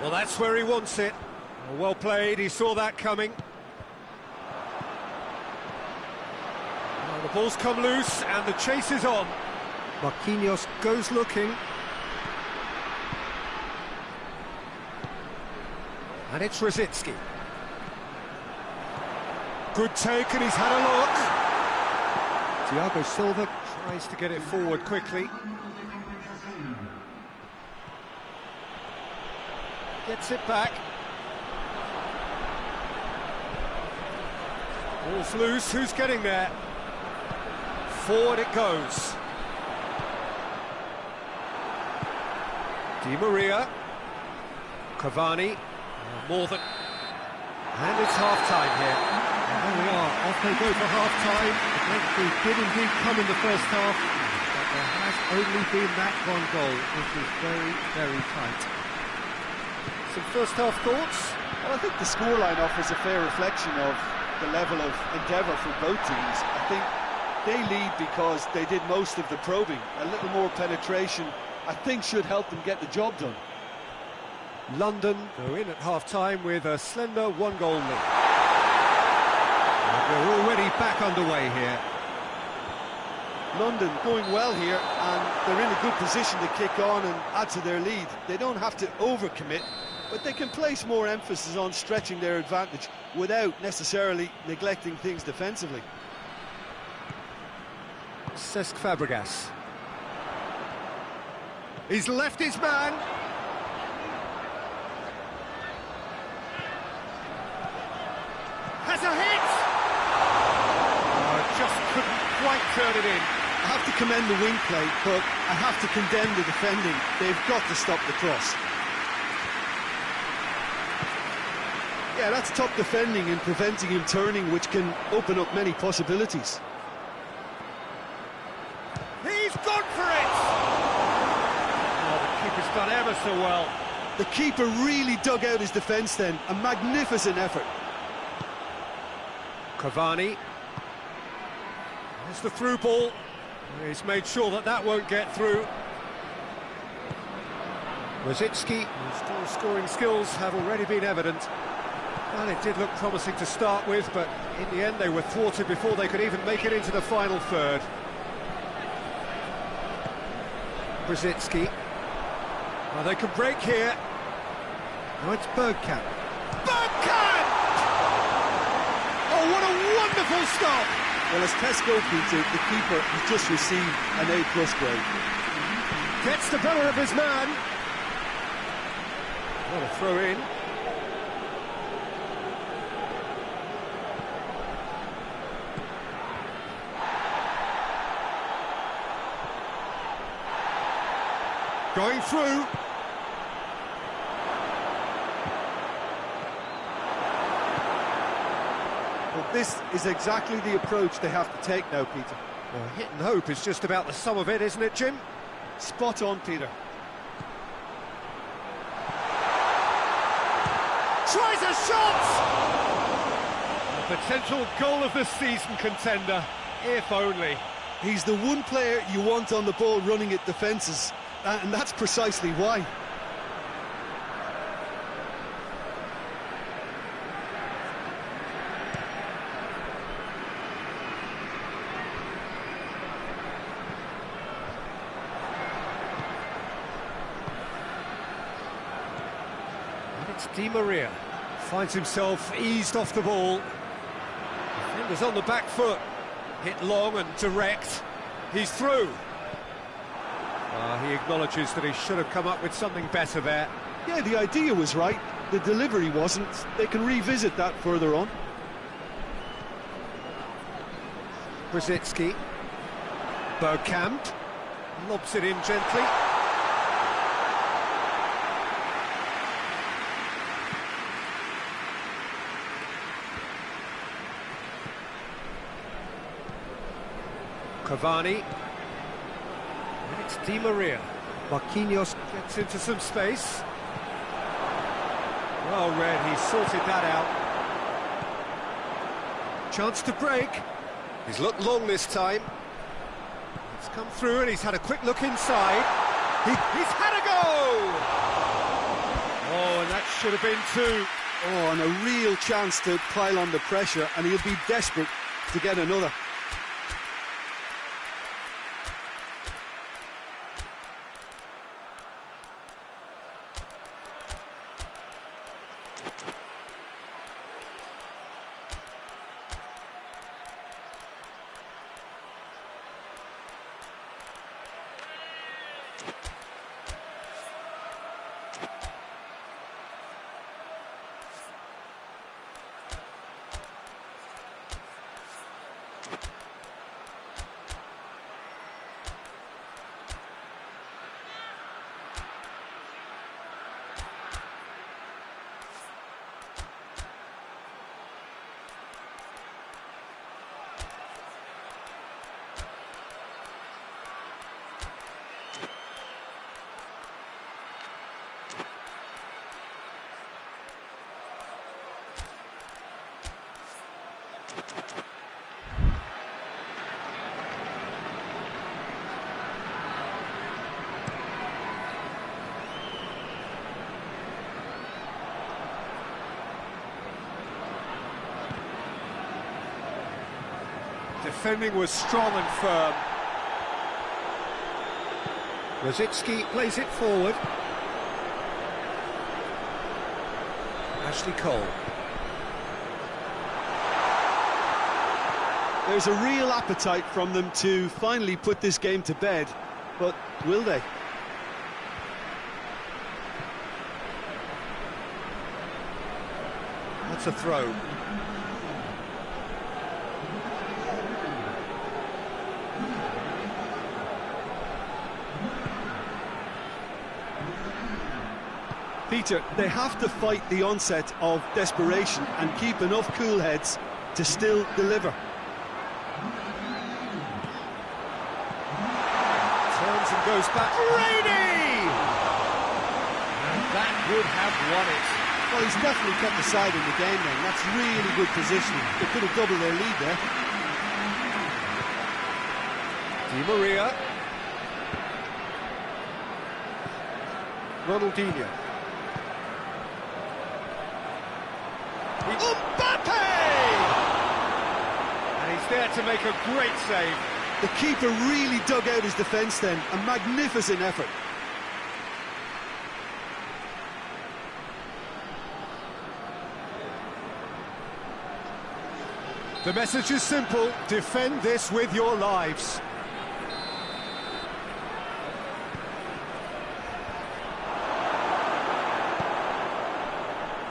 Speaker 1: Well, that's where he wants it. Well played, he saw that coming. Well, the ball's come loose and the chase is on. Marquinhos goes looking. And it's Rosicky. Good take, and he's had a look. Thiago Silva tries to get it forward quickly. Gets it back. Ball's loose, who's getting there? Forward it goes. Di Maria. Cavani. More than... And it's half-time here.
Speaker 2: And there we are, off they go for half-time. The breakthrough did indeed come in the first half, but there has only been that one goal, which is very, very tight.
Speaker 1: Some first-half thoughts?
Speaker 3: Well, I think the scoreline offers a fair reflection of the level of endeavour from both teams. I think they lead because they did most of the probing. A little more penetration, I think, should help them get the job done.
Speaker 1: London go in at half-time with a slender one-goal lead. And we're already back underway here.
Speaker 3: London going well here, and they're in a good position to kick on and add to their lead. They don't have to overcommit, but they can place more emphasis on stretching their advantage without necessarily neglecting things defensively.
Speaker 1: Cesc Fabregas. He's left his man. Has a hit! Oh, just couldn't quite turn it in.
Speaker 3: I have to commend the wing play, but I have to condemn the defending. They've got to stop the cross. Yeah, that's top defending and preventing him turning, which can open up many possibilities.
Speaker 1: He's gone for it! Oh, the keeper's done ever so well.
Speaker 3: The keeper really dug out his defence then. A magnificent effort.
Speaker 1: Cavani. There's the through ball. He's made sure that that won't get through. Rosicky, whose goal scoring skills have already been evident. Well, it did look promising to start with, but in the end they were thwarted before they could even make it into the final third. Rosicky. Well, they can break here. Now it's Bergkamp. Bergkamp! Oh, what a wonderful stop!
Speaker 3: Well, as test goalkeeper, the keeper has just received an A+ grade.
Speaker 1: Gets the better of his man. What a throw in. Going through.
Speaker 3: Well, this is exactly the approach they have to take now, Peter.
Speaker 1: Well, hit and hope is just about the sum of it, isn't it, Jim?
Speaker 3: Spot on, Peter.
Speaker 1: Tries a shot! A potential goal of the season contender, if only.
Speaker 3: He's the one player you want on the ball running at defences, and that's precisely why.
Speaker 1: It's Di Maria. Finds himself eased off the ball. Defender's on the back foot. Hit long and direct. He's through. He acknowledges that he should have come up with something better there.
Speaker 3: Yeah, the idea was right. The delivery wasn't. They can revisit that further on.
Speaker 1: Brzezinski. Bergkamp. Lobs it in gently. Cavani. And it's Di Maria. Marquinhos gets into some space. Well read, he sorted that out. Chance to break. He's looked long this time. It's come through and he's had a quick look inside. He's had a go! Oh, and that should have been two.
Speaker 3: Oh, and a real chance to pile on the pressure, and he'll be desperate to get another.
Speaker 1: Defending was strong and firm. Brzezinski plays it forward. Ashley Cole.
Speaker 3: There's a real appetite from them to finally put this game to bed, but will they?
Speaker 1: That's a throw.
Speaker 3: Peter, they have to fight the onset of desperation and keep enough cool heads to still deliver.
Speaker 1: Turns and goes back. Brady! And that would have won it.
Speaker 3: Well, he's definitely kept the side in the game then. That's really good positioning. They could have doubled their lead there.
Speaker 1: Di Maria. Ronaldinho. Mbappe! And he's there to make a great save.
Speaker 3: The keeper really dug out his defence then. A magnificent effort.
Speaker 1: The message is simple: defend this with your lives.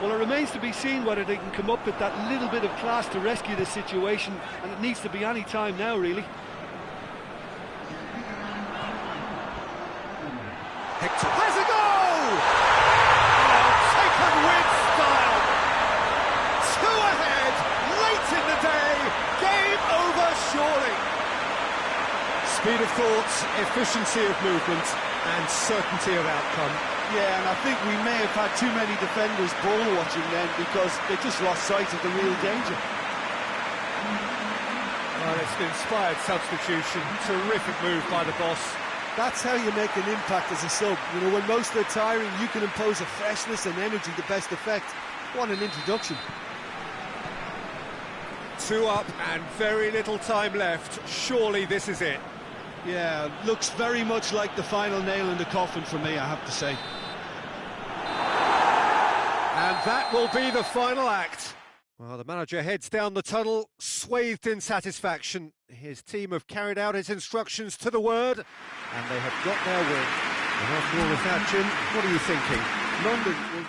Speaker 3: Well, it remains to be seen whether they can come up with that little bit of class to rescue the situation, and it needs to be any time now, really.
Speaker 1: Has a goal! Oh, taken with style. Two ahead, late in the day, game over surely. Speed of thought, efficiency of movement, and certainty of outcome.
Speaker 3: Yeah, and I think we may have had too many defenders ball watching then because they just lost sight of the real danger.
Speaker 1: Well, it's an inspired substitution, terrific move by the boss.
Speaker 3: That's how you make an impact as a sub. You know, when most are tiring, you can impose a freshness and energy to best effect. What an introduction.
Speaker 1: 2 up and very little time left. Surely this is it.
Speaker 3: Yeah, looks very much like the final nail in the coffin for me, I have to say.
Speaker 1: And that will be the final act. Well, the manager heads down the tunnel, swathed in satisfaction. His team have carried out his instructions to the word, and they have got their win. And after all of that, Jim, what are you thinking?
Speaker 3: London will...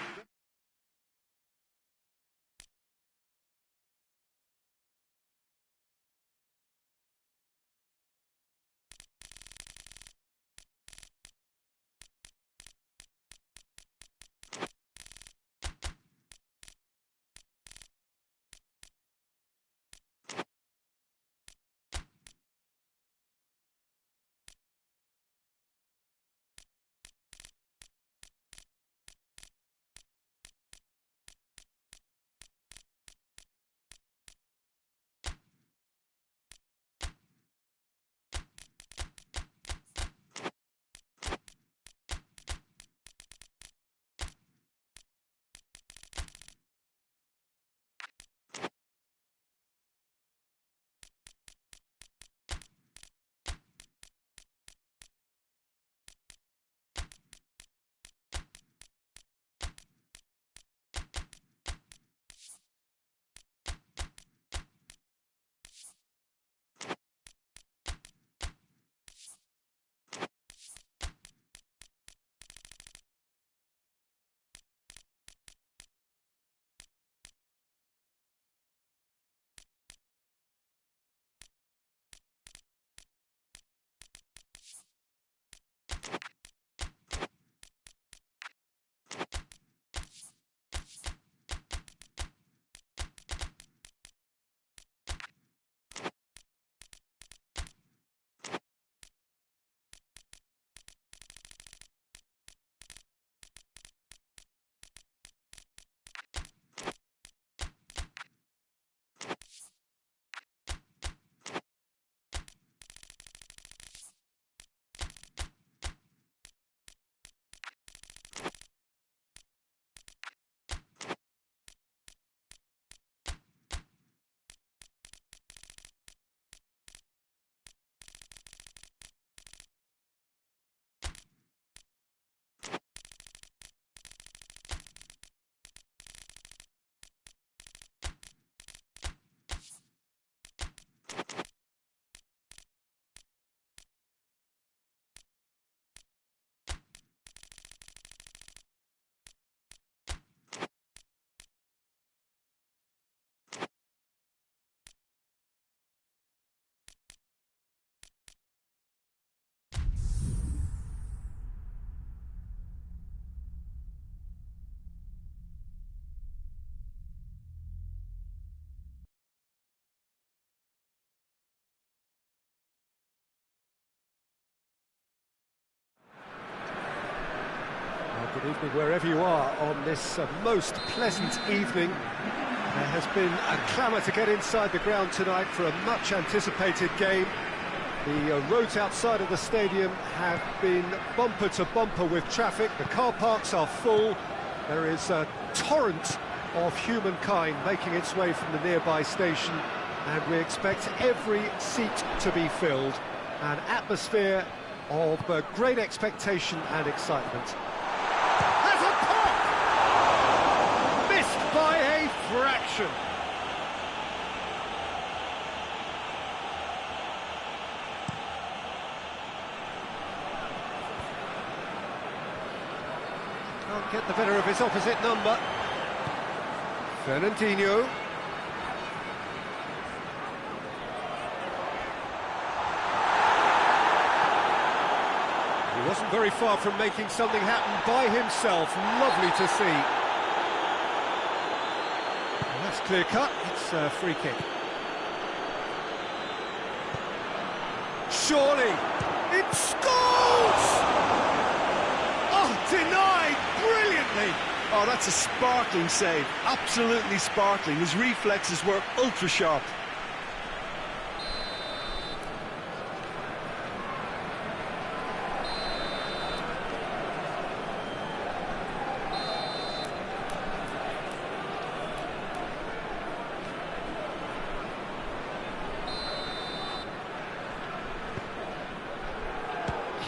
Speaker 1: Good evening wherever you are on this most pleasant evening. There has been a clamour to get inside the ground tonight for a much anticipated game. The roads outside of the stadium have been bumper to bumper with traffic. The car parks are full. There is a torrent of humankind making its way from the nearby station, and we expect every seat to be filled. An atmosphere of great expectation and excitement. Has a pop! Missed by a fraction. Can't get the better of his opposite number. Fernandinho. He wasn't very far from making something happen by himself. Lovely to see. Well, that's clear cut. It's a free kick. Surely it scores! Oh, denied brilliantly.
Speaker 3: Oh, that's a sparkling save. Absolutely sparkling. His reflexes were ultra sharp.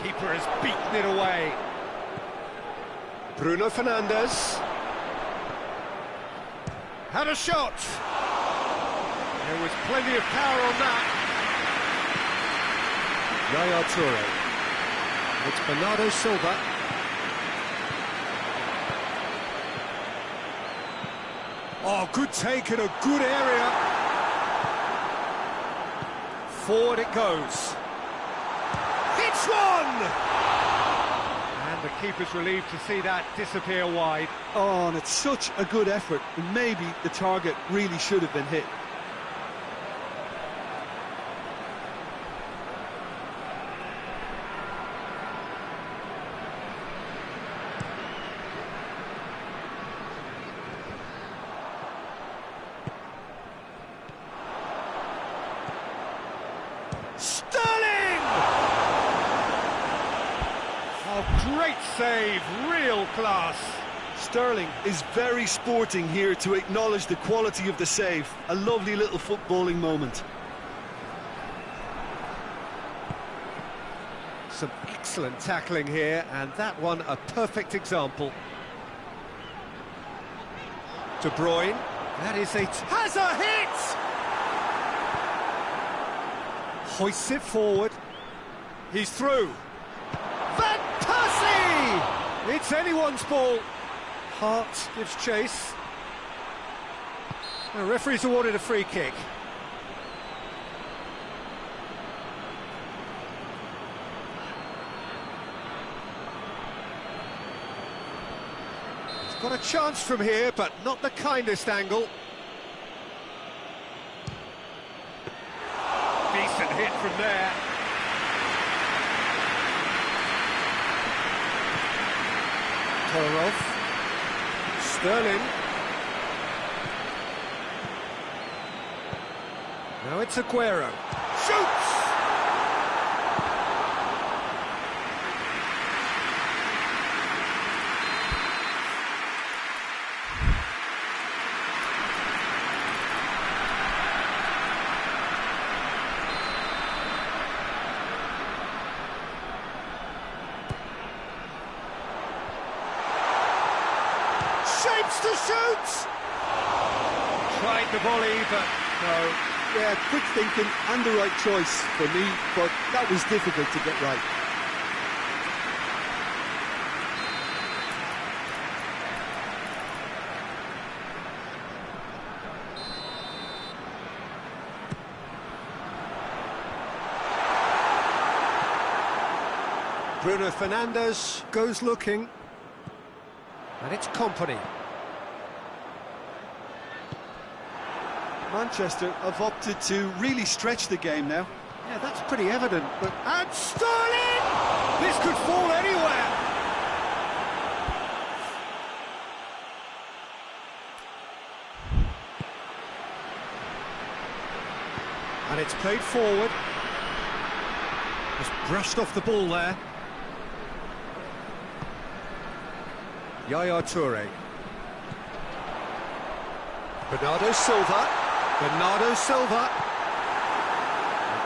Speaker 1: Keeper has beaten it away. Bruno Fernandes had a shot. There was plenty of power on that. Yaya Toure. It's Bernardo Silva. Oh, good take in a good area. Forward it goes. It's one! And the keeper's relieved to see that disappear wide.
Speaker 3: Oh, and it's such a good effort, and maybe the target really should have been hit.
Speaker 1: Great save, real class.
Speaker 3: Sterling is very sporting here to acknowledge the quality of the save. A lovely little footballing moment.
Speaker 1: Some excellent tackling here, and that one a perfect example. De Bruyne, that is has a hit! Hoists it forward. He's through. Van Persie! It's anyone's ball. Hart gives chase. The referee's awarded a free kick. He's got a chance from here, but not the kindest angle. Decent hit from there. Kolarov. Sterling. Now it's Aguero. Shoots! Shapes to shoot! Tried the volley, but no.
Speaker 3: Yeah, quick thinking and the right choice for me, but that was difficult to get right.
Speaker 1: Bruno Fernandes goes looking. And it's Company.
Speaker 3: Manchester have opted to really stretch the game now.
Speaker 1: Yeah, that's pretty evident, but... And Sterling! This could fall anywhere! And it's played forward. Just brushed off the ball there. Yaya Toure. Bernardo Silva. Bernardo Silva.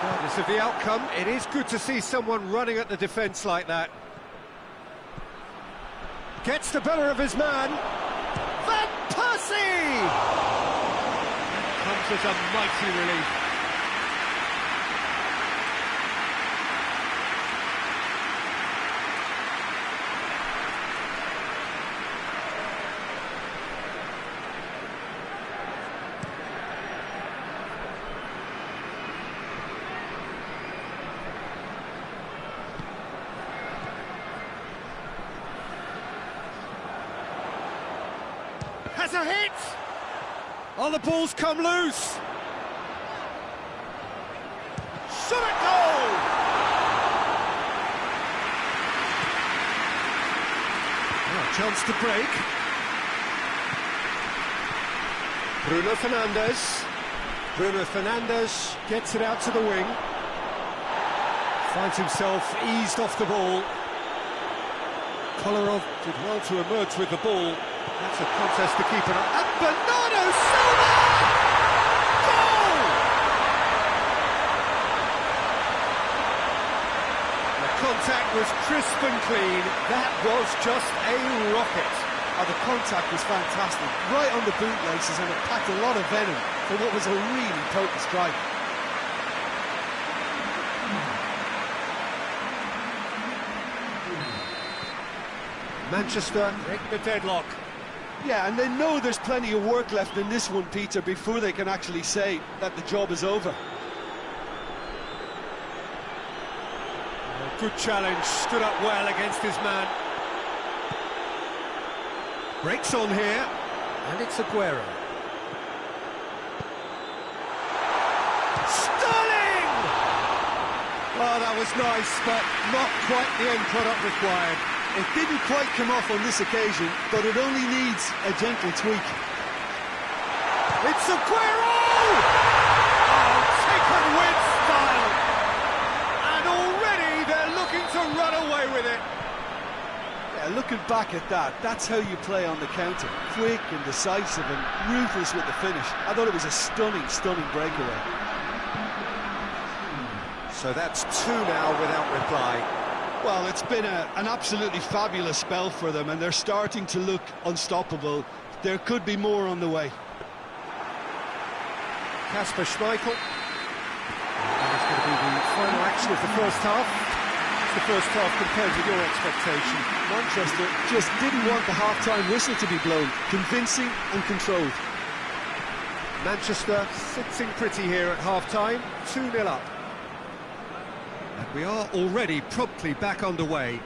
Speaker 1: Regardless of the outcome, it is good to see someone running at the defence like that. Gets the better of his man. Van Persie! That comes as a mighty relief. Has a hit! Oh, the ball's come loose! Should it go! Oh, chance to break. Bruno Fernandes. Bruno Fernandes gets it out to the wing. Finds himself eased off the ball. Kolarov did well to emerge with the ball. That's a contest to keep an eye. And Bernardo Silva! Goal! The contact was crisp and clean. That was just a rocket.
Speaker 3: Oh, the contact was fantastic, right on the bootlaces, and it packed a lot of venom for what was a really potent strike.
Speaker 1: Manchester break the deadlock.
Speaker 3: Yeah, and they know there's plenty of work left in this one, Peter, before they can actually say that the job is over.
Speaker 1: Good challenge, stood up well against his man. Breaks on here, and it's Aguero. Sterling! Oh, that was nice, but not quite the end product required.
Speaker 3: It didn't quite come off on this occasion, but it only needs a gentle tweak.
Speaker 1: It's Aguero! Oh, taken with style! And already they're looking to run away with it.
Speaker 3: Yeah, looking back at that, that's how you play on the counter. Quick and decisive and ruthless with the finish. I thought it was a stunning, stunning breakaway.
Speaker 1: So that's two now without reply.
Speaker 3: Well, it's been an absolutely fabulous spell for them, and they're starting to look unstoppable. There could be more on the way.
Speaker 1: Kasper Schmeichel. That is going to be the final action of the first half. It's the first half compared with your expectation.
Speaker 3: Manchester just didn't want the half-time whistle to be blown. Convincing and controlled.
Speaker 1: Manchester sitting pretty here at half-time, 2-0 up. And we are already promptly back underway.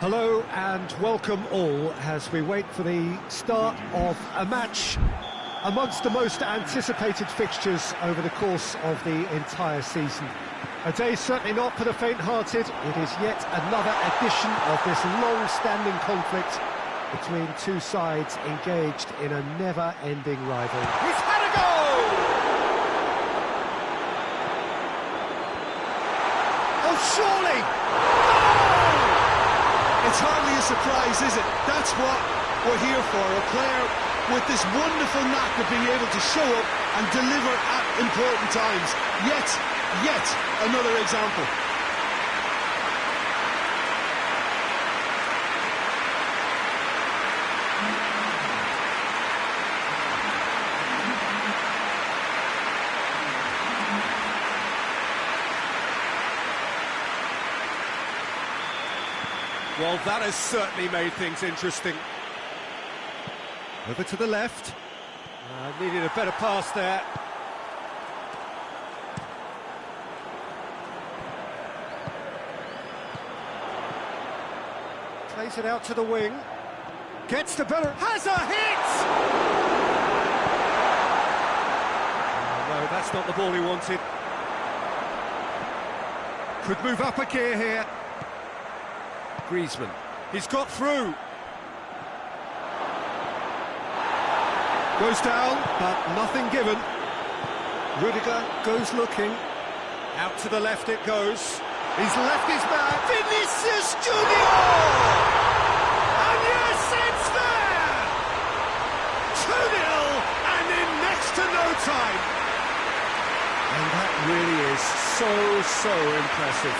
Speaker 1: Hello and welcome all as we wait for the start of a match amongst the most anticipated fixtures over the course of the entire season. A day certainly not for the faint-hearted. It is yet another edition of this long-standing conflict between two sides engaged in a never-ending rivalry. He's had a goal! Oh, surely! Goal!
Speaker 3: It's hardly a surprise, is it? That's what we're here for, a player with this wonderful knack of being able to show up and deliver at important times. Yet another example.
Speaker 1: Well, that has certainly made things interesting. Over to the left. Needed a better pass there. Plays it out to the wing. Gets the better. Has a hit! Oh, no, that's not the ball he wanted. Could move up a gear here. Griezmann. He's got through. Goes down, but nothing given. Rudiger goes looking. Out to the left it goes. He's left his man. Vinicius Junior! And yes, it's there! 2-0, and in next to no time. And that really is so impressive.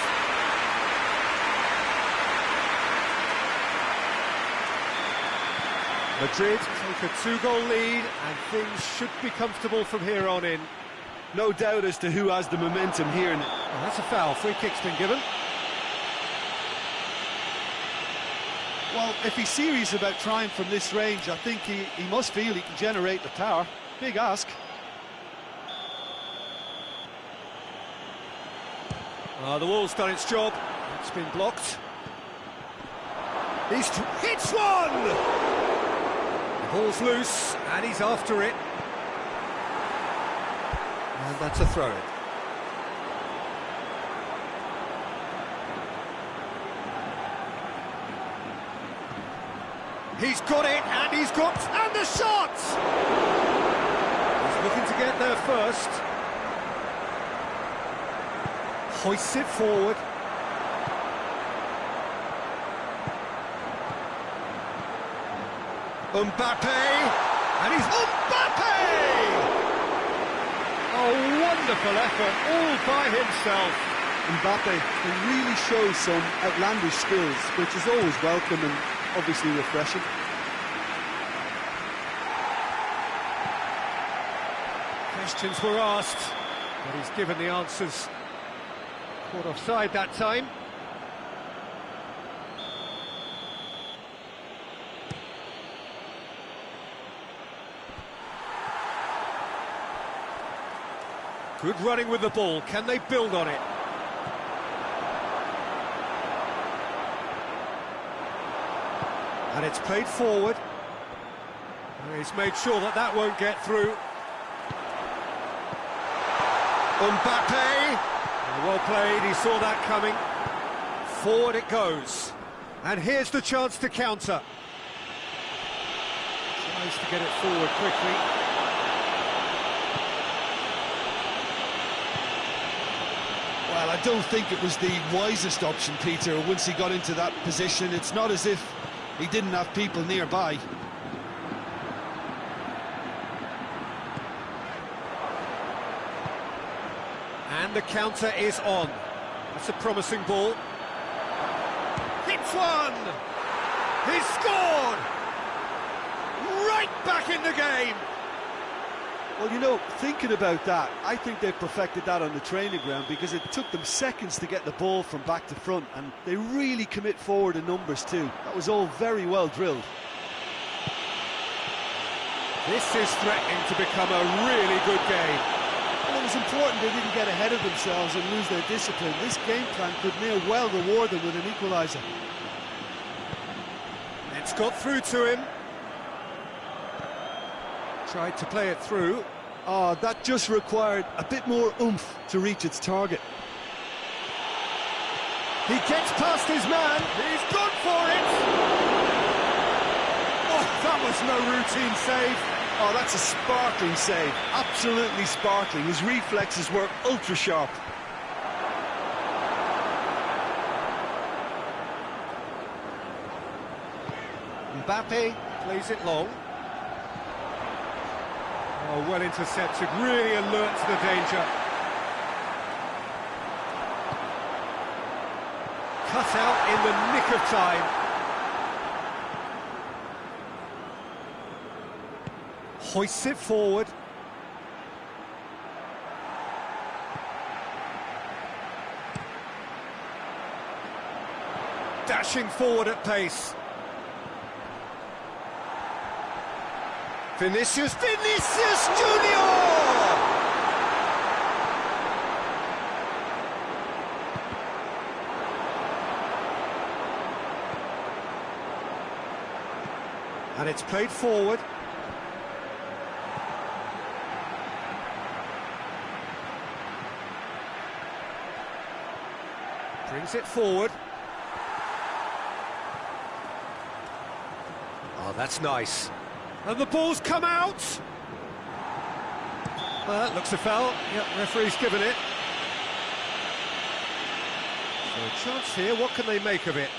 Speaker 1: Madrid take a 2-goal lead, and things should be comfortable from here on in.
Speaker 3: No doubt as to who has the momentum here.
Speaker 1: Oh, that's a foul. Free kick's been given.
Speaker 3: Well, if he's serious about trying from this range, I think he must feel he can generate the power. Big ask.
Speaker 1: The wall's done its job. It's been blocked. He's hits one! Ball's loose, and he's after it. And that's a throw-in. He's got it, and he's got... And the shot! He's looking to get there first. Hoists it forward. Mbappe, and he's Mbappe! Oh, wonderful effort, all by himself.
Speaker 3: Mbappe can really show some outlandish skills, which is always welcome and obviously refreshing.
Speaker 1: Questions were asked, but he's given the answers. Caught offside that time. Good running with the ball. Can they build on it? And it's played forward. And he's made sure that that won't get through. Mbappe. Well played, he saw that coming. Forward it goes. And here's the chance to counter. Tries to get it forward quickly.
Speaker 3: Well, I don't think it was the wisest option, Peter, once he got into that position. It's not as if he didn't have people nearby.
Speaker 1: And the counter is on. That's a promising ball. Hits one! He's scored! Right back in the game!
Speaker 2: Well, you know, thinking about that, I think they've perfected that on the training ground because it took them seconds to get the ball from back to front, and they really commit forward in numbers too. That was all very well drilled.
Speaker 1: This is threatening to become a really good game.
Speaker 3: Well, it was important they didn't get ahead of themselves and lose their discipline. This game plan could near well reward them with an equaliser.
Speaker 1: It's got through to him. Tried to play it through.
Speaker 3: Oh, that just required a bit more oomph to reach its target.
Speaker 1: He gets past his man. He's gone for it. Oh, that was no routine save.
Speaker 3: Oh, that's a sparkling save. Absolutely sparkling. His reflexes were ultra sharp.
Speaker 1: Mbappe plays it long. Oh, well intercepted, really alert to the danger. Cut out in the nick of time. Hoists it forward. Dashing forward at pace. Vinicius Junior! And it's played forward. Brings it forward. Oh, that's nice. And the ball's come out! Well, that looks a foul. Yep, referee's given it. So a chance here, what can they make of it?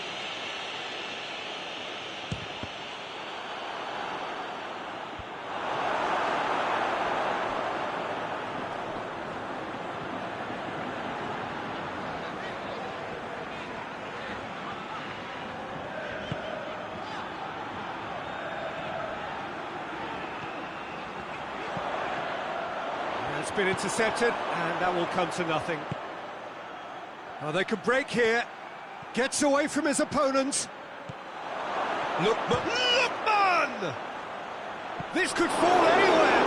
Speaker 1: It's been intercepted, and that will come to nothing. Oh, they can break here. Gets away from his opponent. Lookman! This could fall anywhere.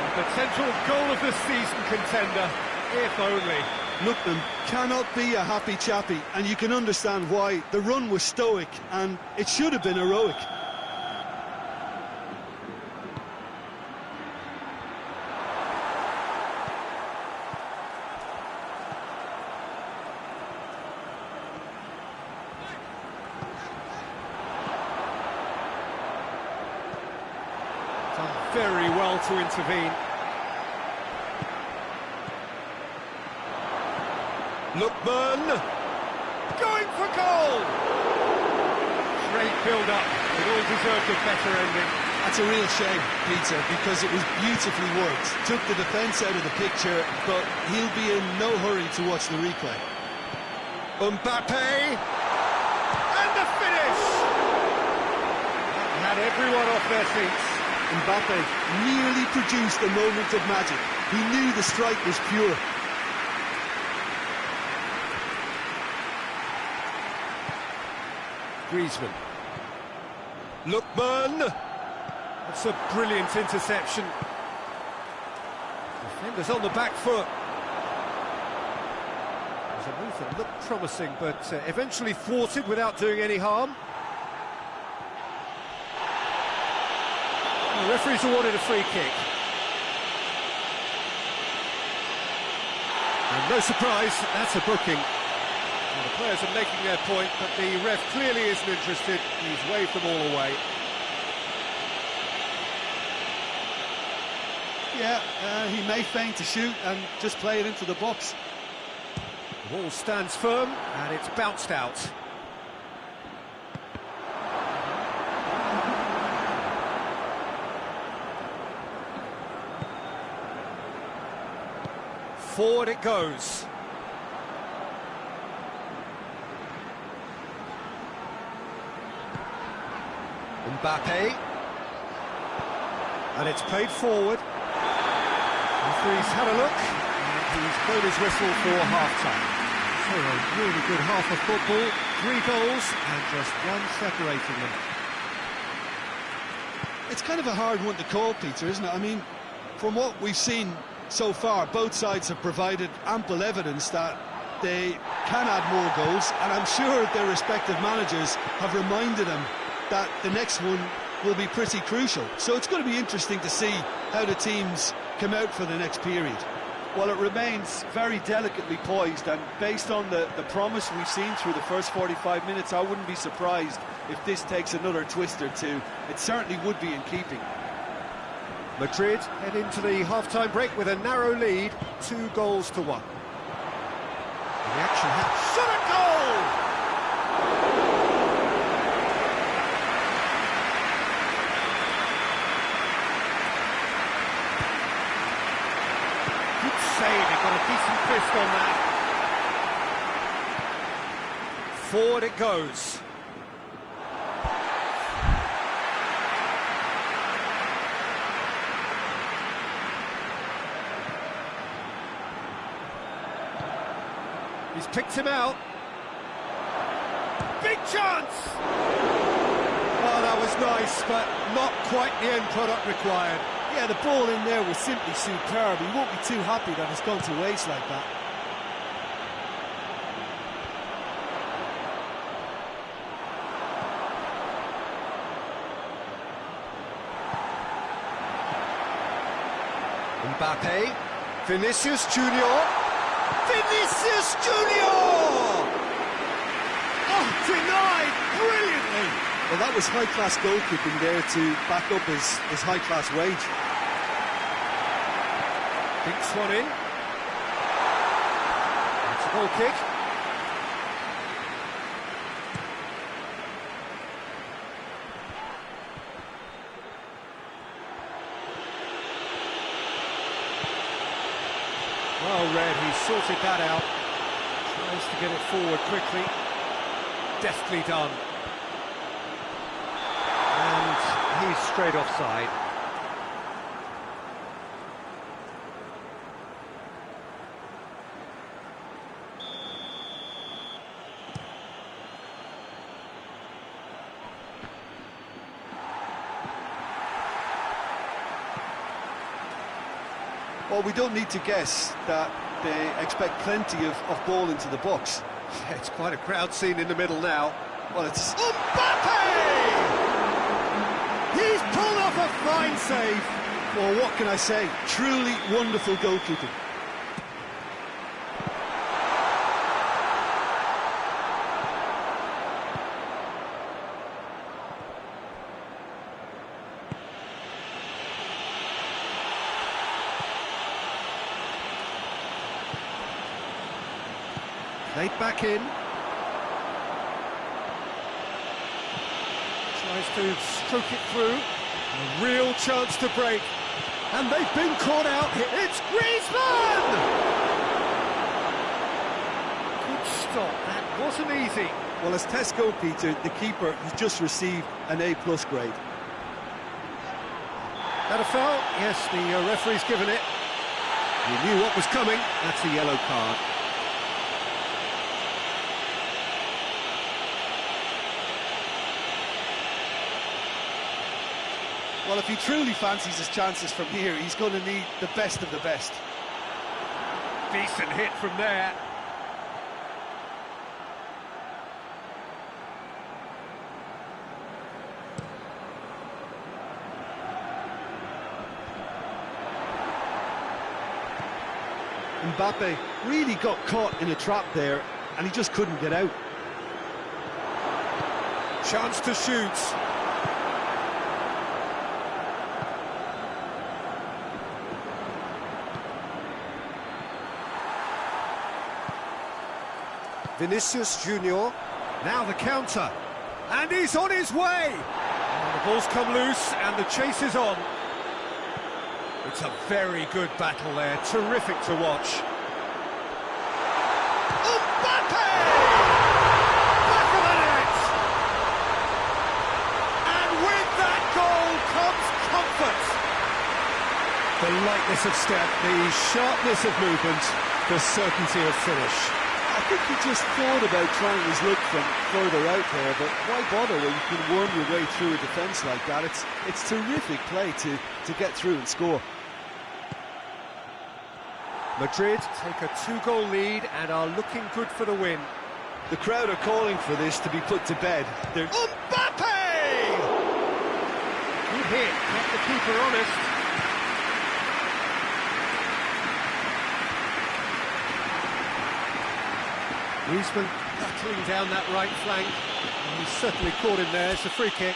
Speaker 1: A potential goal of the season contender, if only.
Speaker 3: Lookman cannot be a happy chappy, and you can understand why. The run was stoic, and it should have been heroic.
Speaker 1: Very well to intervene. Lookman going for goal. Great build-up. It all deserved a better ending.
Speaker 3: That's a real shame, Peter, because it was beautifully worked. Took the defence out of the picture, but he'll be in no hurry to watch the replay.
Speaker 1: Mbappe and the finish. That had everyone off their seats.
Speaker 3: Mbappe nearly produced a moment of magic. He knew the strike was pure.
Speaker 1: Griezmann. Lookman. That's a brilliant interception. Defenders on the back foot. It was a move that looked promising, but eventually thwarted without doing any harm. The referee's awarded a free kick. And no surprise, that's a booking. Well, the players are making their point, but the ref clearly isn't interested. He's waved them all away.
Speaker 3: Yeah, he may feign to shoot and just play it into the box.
Speaker 1: The ball stands firm, and it's bounced out. Forward it goes. Mbappe. And it's played forward. Referee's had a look, and he's blown his whistle for half-time. So a really good half of football, 3 goals, and just one separating them.
Speaker 3: It's kind of a hard one to call, Peter, isn't it? I mean, from what we've seen so far, both sides have provided ample evidence that they can add more goals, and I'm sure their respective managers have reminded them that the next one will be pretty crucial. So it's going to be interesting to see how the teams come out for the next period.
Speaker 2: Well, it remains very delicately poised, and based on the promise we've seen through the first 45 minutes, I wouldn't be surprised if this takes another twist or two. It certainly would be in keeping.
Speaker 1: Madrid head into the half-time break with a narrow lead, 2-1. The action has shot a goal! They got a decent fist on that. Forward it goes. He's picked him out. Big chance! Oh, that was nice, but not quite the end product required.
Speaker 3: Yeah, the ball in there was simply superb. He won't be too happy that it's gone to waste like that.
Speaker 1: Mbappe, Vinicius Junior. Vinicius Junior! Oh, denied brilliantly.
Speaker 3: Well, that was high-class goalkeeping there to back up his high-class wage.
Speaker 1: Dinks one in. It's a goal kick. Well read, he sorted that out. Tries to get it forward quickly. Deftly done. And he's straight offside.
Speaker 3: Well, we don't need to guess that they expect plenty of ball into the box.
Speaker 1: Yeah, it's quite a crowd scene in the middle now.
Speaker 3: Well, it's...
Speaker 1: Mbappe! He's pulled off a fine save.
Speaker 3: Well, what can I say? Truly wonderful goalkeeping.
Speaker 1: Played back in. Tries to stroke it through. A real chance to break. And they've been caught out here. It's Griezmann! Good stop. That wasn't easy.
Speaker 3: Well, as test goalkeeper, the keeper has just received an A+ grade.
Speaker 1: That a foul? Yes, the referee's given it. He knew what was coming. That's a yellow card.
Speaker 3: Well, if he truly fancies his chances from here, he's going to need the best of the best.
Speaker 1: Decent hit from there.
Speaker 3: Mbappe really got caught in a trap there, and he just couldn't get out.
Speaker 1: Chance to shoot. Vinicius Junior, now the counter, and he's on his way! And the ball's come loose, and the chase is on. It's a very good battle there, terrific to watch. Mbappe! Back of the net! And with that goal comes comfort. The lightness of step, the sharpness of movement, the certainty of finish.
Speaker 3: I think he just thought about trying his luck from further out there, but why bother when you can worm your way through a defence like that? It's terrific play to get through and score.
Speaker 1: Madrid take a 2-goal lead and are looking good for the win.
Speaker 3: The crowd are calling for this to be put to bed.
Speaker 1: Mbappe! Good hit, kept the keeper honest. Griezmann battling down that right flank. And he's certainly caught him there. It's a free kick.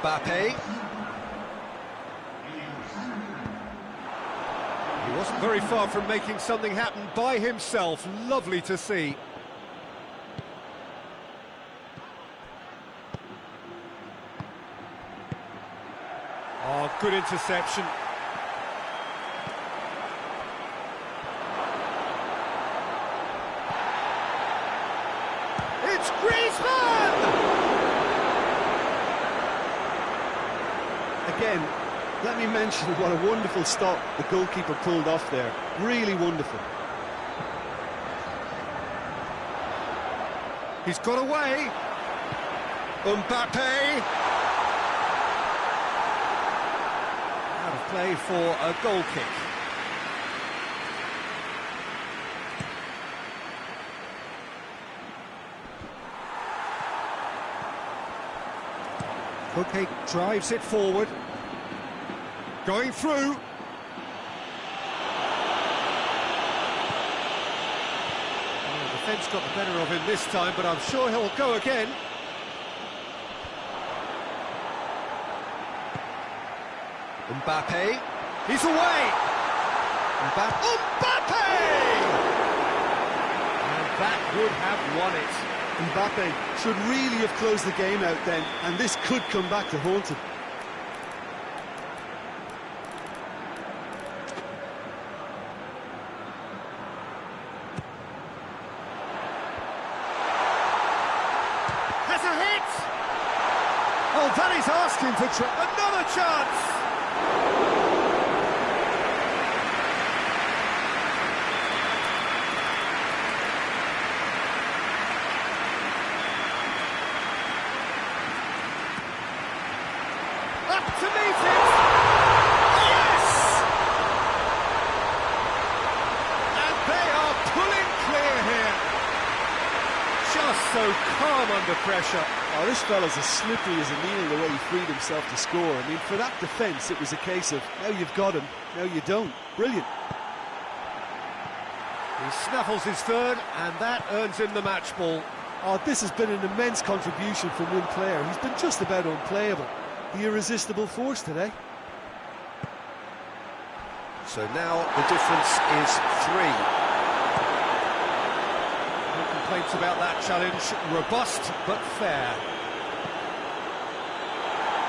Speaker 1: Mbappe. He wasn't very far from making something happen by himself. Lovely to see. Oh, good interception. It's Griezmann!
Speaker 3: Again, let me mention what a wonderful stop the goalkeeper pulled off there. Really wonderful.
Speaker 1: He's got away. Mbappe. Out of play for a goal kick. Khoi drives it forward. Going through. Oh, the defence got the better of him this time, but I'm sure he'll go again. Mbappe. He's away. Mbappe! And that would have won it.
Speaker 3: Mbappe should really have closed the game out then, and this could come back to haunt him.
Speaker 1: Has a hit! Oh, that is asking for another chance! Up to meet it! Yes! And they are pulling clear here. Just so calm under pressure.
Speaker 3: Oh, this fella's as slippery as a needle the way he freed himself to score. I mean, for that defence, it was a case of, now you've got him, now you don't. Brilliant.
Speaker 1: He snaffles his third, and that earns him the match ball.
Speaker 3: Oh, this has been an immense contribution from one player. He's been just about unplayable. The irresistible force today.
Speaker 1: So now the difference is 3. No complaints about that challenge. Robust but fair.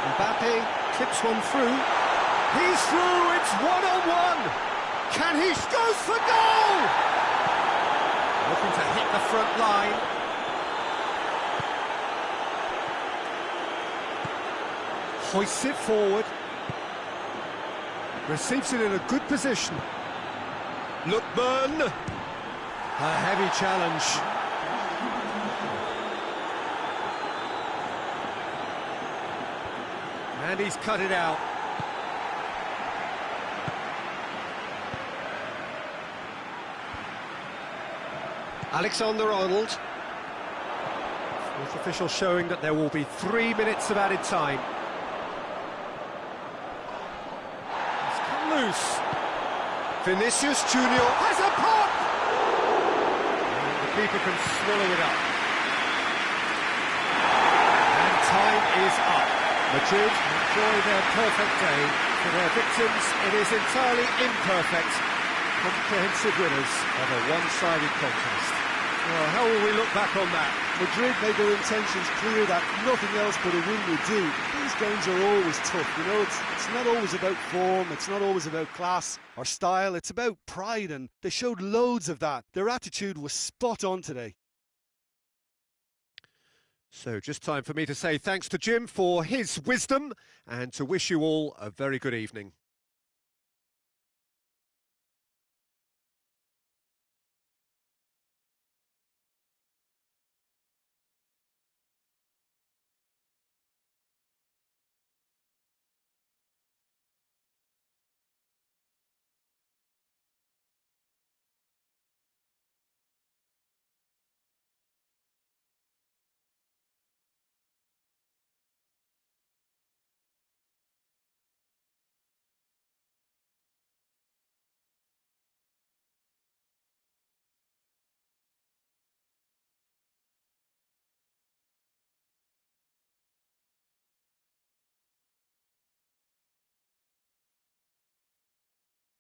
Speaker 1: Mbappe clips one through. He's through. It's 1-on-1. Can he goes for goal? Looking to hit the front line. Hoists it forward. Receives it in a good position. Lookman. A heavy challenge. And he's cut it out. Alexander-Arnold. Fourth official showing that there will be 3 minutes of added time. Loose. Vinicius Junior has a pop! And the keeper can swallow it up. And time is up. Madrid enjoy their perfect day. For their victims, it is entirely imperfect. Comprehensive winners of a one-sided contest. Well, how will we look back on that?
Speaker 3: Madrid made their intentions clear that nothing else but a win would do. These games are always tough, you know, it's not always about form, it's not always about class or style, it's about pride, and they showed loads of that. Their attitude was spot on today.
Speaker 1: So just time for me to say thanks to Jim for his wisdom and to wish you all a very good evening.